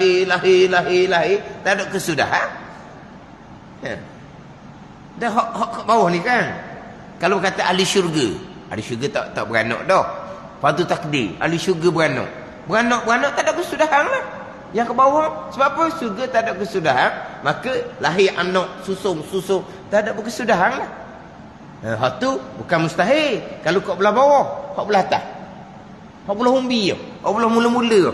ada kesudahan. Dah hak kat bawah ni kan. Kalau kata ahli syurga tak beranak dah. Padu takdir, ahli syurga beranak. Beranak tak ada kesudahan lah. Yang ke bawah, sebab apa? Syurga tak ada kesudahan, maka lahir anak susung tak ada berkesudahan lah. Hak tu bukan mustahil. Kalau kat belah bawah, hak belah atas, hak belah umbi, hak belah mula-mula,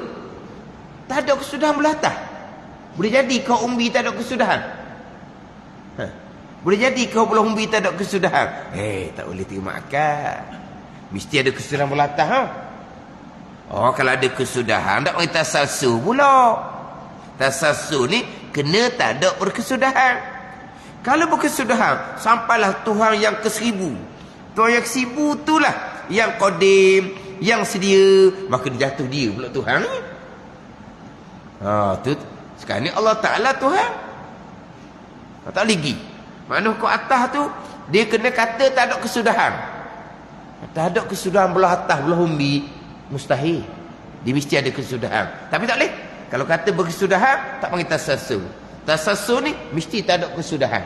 tak ada kesudahan belah atas. Boleh jadi kau umbi tak ada kesudahan. Boleh jadi kau belah umbi tak ada kesudahan. Tak boleh terima akal. Mesti ada kesudahan belah atas. Kalau ada kesudahan tak boleh tasasu pula. Tasasu ni kena tak ada berkesudahan. Kalau berkesudahan, sampailah Tuhan yang ke-1000. Tuhan yang ke-1000 itulah yang qadim, yang sedia, maka dia jatuh dia pula Tuhan ni. Tu sekarang ni Allah Ta'ala Tuhan. Tak lagi. Mana kau atas tu dia kena kata tak ada kesudahan. Tak ada kesudahan belah atas, belah umbi, mustahil. Dia mesti ada kesudahan. Tapi tak boleh. Kalau kata berkesudahan, tak panggil tasasu. Tasasu ni mesti tak ada kesudahan.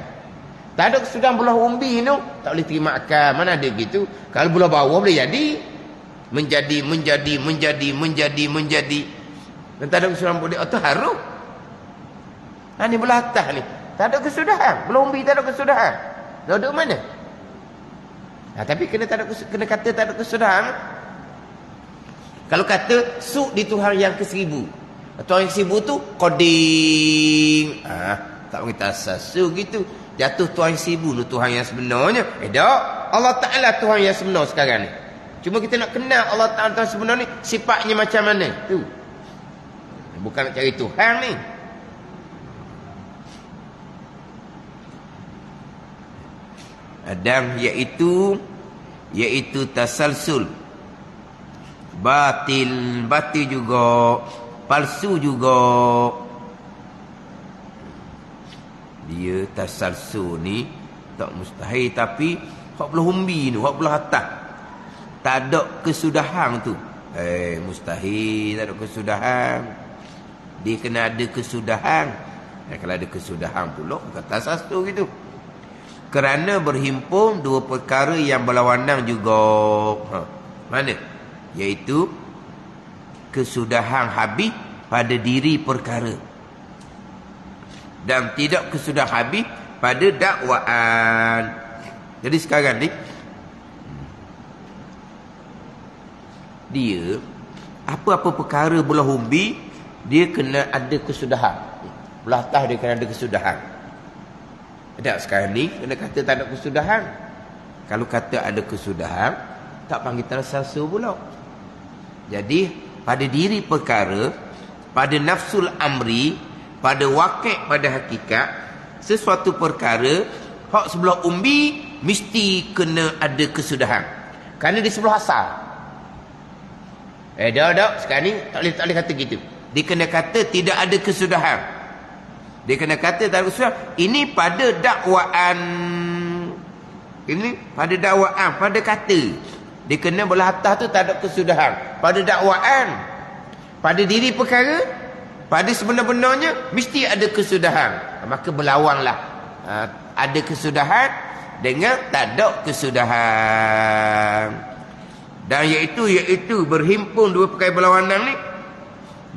Tak ada kesudahan belah umbi tu, tak boleh terima akal. Mana ada gitu. Kalau belah bawah boleh jadi. Menjadi. Dan tak ada kesudahan boleh. Tu harum. Ni belah atas ni. Tak ada kesudahan. Belah umbi tak ada kesudahan. Duduk mana? Tapi kena kata tak ada kesudahan. Kalau kata suk di Tuhan yang ke-1000. Tuhan yang ke-1000 tu qadim. Tak panggil tasasu gitu. Jatuh Tuhan yang ke-1000 tu Tuhan yang sebenarnya. Tak. Allah Ta'ala Tuhan yang sebenar sekarang ni. Cuma kita nak kenal Allah Ta'ala Tuhan sebenar ni sifatnya macam mana. Tu. Bukan nak cari Tuhan ni. Dan iaitu tasalsul. Batil juga, palsu juga. Dia tasalsul ni tak mustahil, tapi hak belah umbi ni, hak belah atas tak ada kesudahan tu. Mustahil tak ada kesudahan. Dia kena ada kesudahan. Kalau ada kesudahan pula bukan tasalsul gitu. Kerana berhimpun dua perkara yang berlawanan juga. Mana? Iaitu kesudahan habis pada diri perkara dan tidak kesudahan habis pada dakwaan. Jadi sekarang ni dia apa-apa perkara belah umbi dia kena ada kesudahan. Belah atas dia kena ada kesudahan. Tak sekarang ni kena kata tak ada kesudahan. Kalau kata ada kesudahan tak panggil tasasu pula. Jadi pada diri perkara, pada nafsul amri, pada wakil, pada hakikat, sesuatu perkara hak sebelah umbi mesti kena ada kesudahan. Kerana di sebelah asal. Dah sekarang ni tak boleh kata gitu. Dia kena kata tidak ada kesudahan. Dia kena kata tak ada kesudahan. Ini pada dakwaan. Ini pada dakwaan, pada kata. Dia kena belah atas tu tak ada kesudahan. Pada dakwaan, pada diri perkara, pada sebenar-benarnya mesti ada kesudahan. Maka berlawanlah. Ada kesudahan dengan tak ada kesudahan. Dan iaitu berhimpun dua perkara berlawanan ni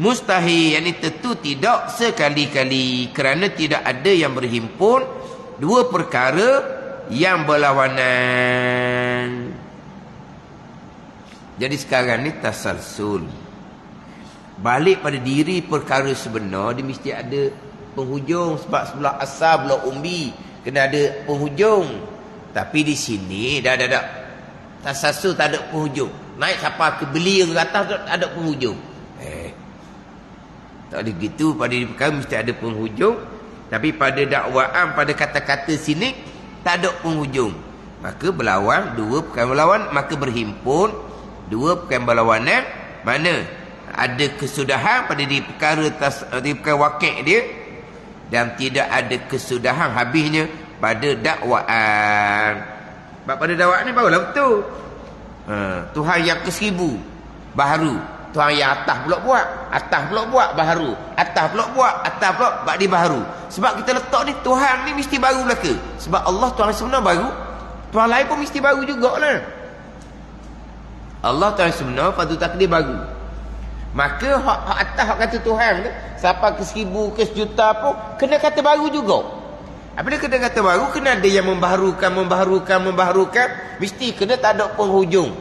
mustahil, yang ini tentu tidak sekali-kali, kerana tidak ada yang berhimpun dua perkara yang berlawanan. Jadi sekarang ni tasalsul. Balik pada diri perkara sebenar, dia mesti ada penghujung. Sebab sebelah asal, belah umbi kena ada penghujung. Tapi di sini dah. Tasalsul tak ada penghujung. Naik sampai ke beli ke atas tak ada penghujung. Tak ada gitu. Pada diri perkara mesti ada penghujung. Tapi pada dakwaan, pada kata-kata sini tak ada penghujung. Maka berlawan, dua perkara berlawan, maka berhimpun dua perkara berlawanan. Mana ada kesudahan pada diri perkara wakil dia, dan tidak ada kesudahan habisnya pada dakwaan. Sebab pada dakwaan ni barulah betul. Tuhan yang ke-1000 baharu, Tuhan yang atas pula buat, atas pula buat baharu, atas pula buat, atas pula ba'di baharu. Sebab kita letak ni Tuhan ni mesti baru belaka. Sebab Allah Tuhan sebenar baru, Tuhan lain pun mesti baru jugalah. Allah Tuhan sebenar, patut takdir baru. Maka hak atas hak kata Tuhan tu, sampai ke 1000 ke sejuta pun kena kata baru juga. Apabila kena kata baru, kena ada yang membaharukan, mesti kena tak ada penghujung.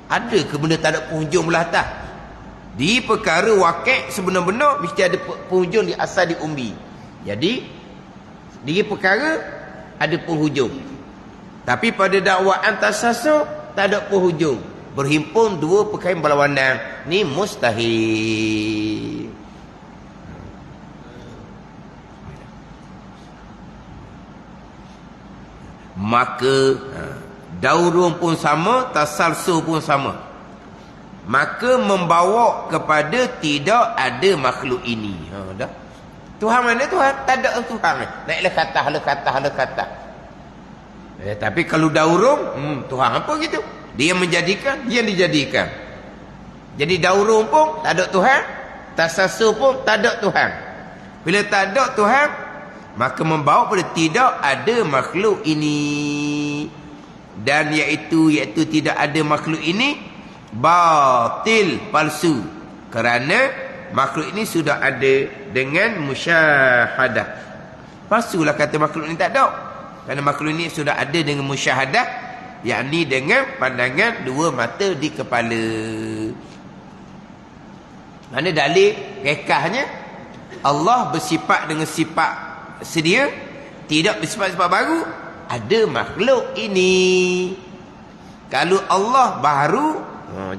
Ada ke benda tak ada penghujung belah atas? Di perkara wakil sebenar-benar mesti ada penghujung di asal, di umbi. Jadi di perkara ada penghujung. Tapi pada dakwaan tasasus tak ada penghujung. Berhimpun dua perkara berlawanan, ni mustahil. Maka daurun pun sama, tasalsul pun sama. Maka membawa kepada tidak ada makhluk ini. Dah. Tuhan mana Tuhan? Tak ada Tuhan. Naiklah kata. Tapi kalau daurun, Tuhan apa gitu? Dia menjadikan, dia dijadikan. Jadi daurun pun tak ada Tuhan, tasalsul pun tak ada Tuhan. Bila tak ada Tuhan, maka membawa pada tidak ada makhluk ini. Dan iaitu tidak ada makhluk ini batil, palsu. Kerana makhluk ini sudah ada dengan musyahadah. Palsulah kata makhluk ini tak ada. Kerana makhluk ini sudah ada dengan musyahadah, yakni dengan pandangan dua mata di kepala. Mana dalil rekahnya? Allah bersifat dengan sifat sedia, tidak bersifat-sifat baru. Ada makhluk ini. Kalau Allah baru,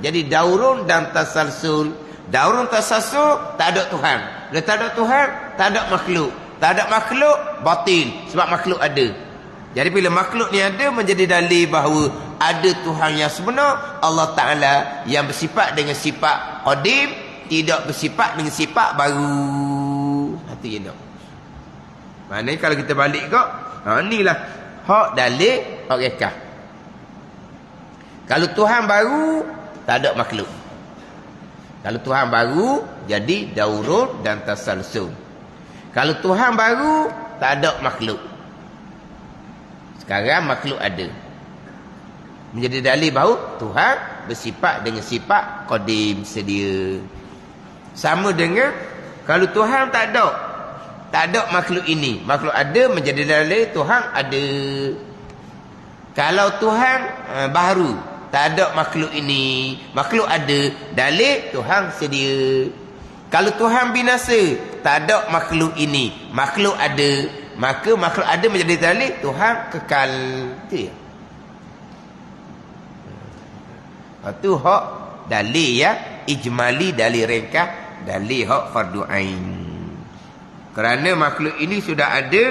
jadi daurun dan tasalsul. Daurun tasalsul tak ada Tuhan. Bila tak ada Tuhan, tak ada makhluk. Tak ada makhluk, batil. Sebab makhluk ada. Jadi bila makhluk ni ada, menjadi dalil bahawa ada Tuhan yang sebenar, Allah Ta'ala yang bersifat dengan sifat qadim, tidak bersifat dengan sifat baru. Itu je nak. Maknanya kalau kita balik kok, inilah hak dalil, hak rekah. Kalau Tuhan baru, tak ada makhluk. Kalau Tuhan baru, jadi daurun dan tasalsul. Kalau Tuhan baru, tak ada makhluk. Sekarang makhluk ada. Menjadi dalil bahawa Tuhan bersifat dengan sifat qadim, sedia. Sama dengan kalau Tuhan tak ada makhluk ini. Makhluk ada, menjadi dalil Tuhan ada. Kalau Tuhan baru, tak ada makhluk ini, makhluk ada, dalil Tuhan sedia. Kalau Tuhan binasa, tak ada makhluk ini, makhluk ada, maka makhluk ada menjadi dalil Tuhan kekal. Itu ya. Itu hak dalil ya, ijmali, dalil rekah, dalil hak fardu ain. Kerana makhluk ini sudah ada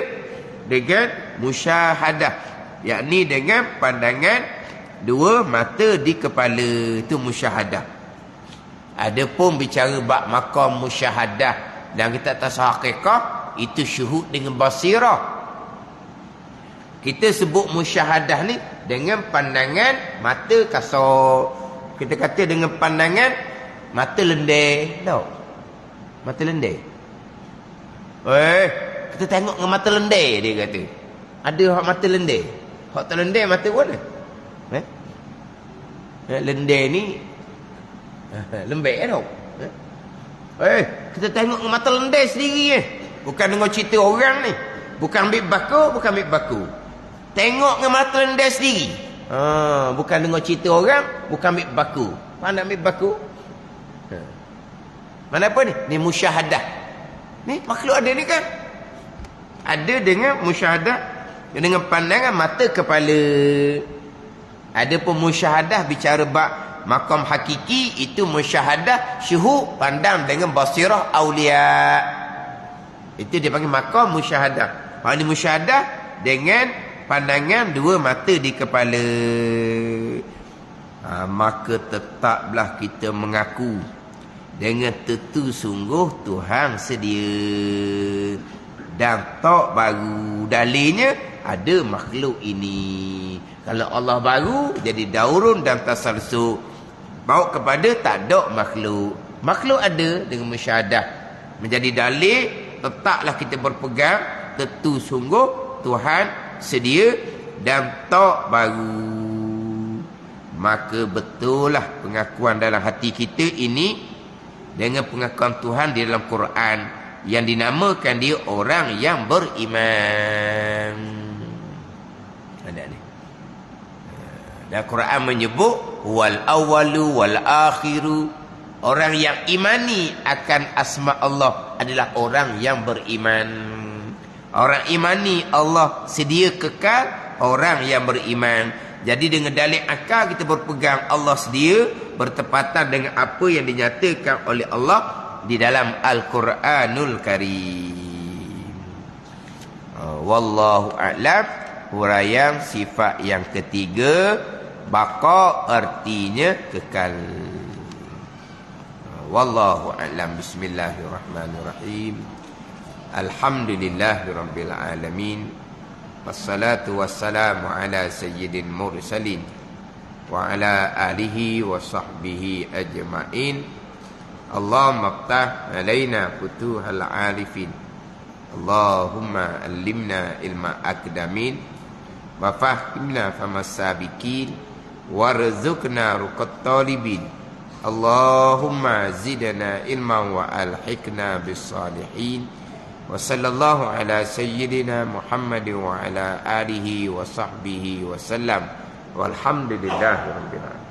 dengan musyahadah, yakni dengan pandangan dua mata di kepala. Itu musyahadah. Adapun bicara bab maqam musyahadah dan kita atas hakikah, itu syuhud dengan basirah. Kita sebut musyahadah ni dengan pandangan mata kasar. Kita kata dengan pandangan mata lendeh. Tahu? Mata lendeh. Kita tengok dengan mata lendeh, dia kata. Ada hak mata lendeh. Hak tak lendeh mata mana? Lendeh ni lembek tau. Kita tengok dengan mata lendeh sendiri. Bukan dengan cerita orang ni. Bukan ambil baku. Tengok dengan mata lendeh sendiri. Bukan dengan cerita orang, bukan ambil baku. Mana ambil baku? Mana apa ni? Ni musyahadah. Ni makhluk ada ni kan? Ada dengan musyahadah, dengan pandangan mata kepala. Ada pun musyahadah bicara bab makam hakiki, itu musyahadah syuhud, pandang dengan basirah aulia. Itu dia panggil makam musyahadah. Ini musyahadah dengan pandangan dua mata di kepala. Maka tetaplah kita mengaku dengan tentu sungguh Tuhan sedia dan tak baru. Dalilnya ada makhluk ini. Kalau Allah baru, jadi daurun dan tasalsul, bawa kepada tak ada makhluk. Makhluk ada dengan musyahadah, menjadi dalil. Tetaplah kita berpegang tentu sungguh Tuhan sedia dan tak baru. Maka betullah pengakuan dalam hati kita ini dengan pengakuan Tuhan di dalam Quran yang dinamakan dia orang yang beriman. Ada ni. Dan Quran menyebut wal awalu wal akhiru Orang yang imani akan asma Allah adalah orang yang beriman. Orang imani Allah sedia kekal, orang yang beriman. Jadi dengan dalil akal kita berpegang Allah sedia bertepatan dengan apa yang dinyatakan oleh Allah di dalam Al-Quranul Karim. Wallahu a'lam. Huraian sifat yang ketiga, baqa artinya kekal. Wallahu a'lam. Bismillahirrahmanirrahim. Alhamdulillahirabbil alamin. Wassalatu wassalamu ala sayyidil mursalin wa ala alihi wa sahbihi ajma'in. Allahumma ftah alaina futuhal arifin. Allahumma allimna ilma akdamin wa fahimna famas sabiqin warzuqna ruqat talibin. Allahumma zidna ilman wa alhiqna bis salihin. Wa sallallahu ala sayyidina Muhammad wa ala alihi wa sahbihi wa sallam. Walhamdulillahi rabbil alamin.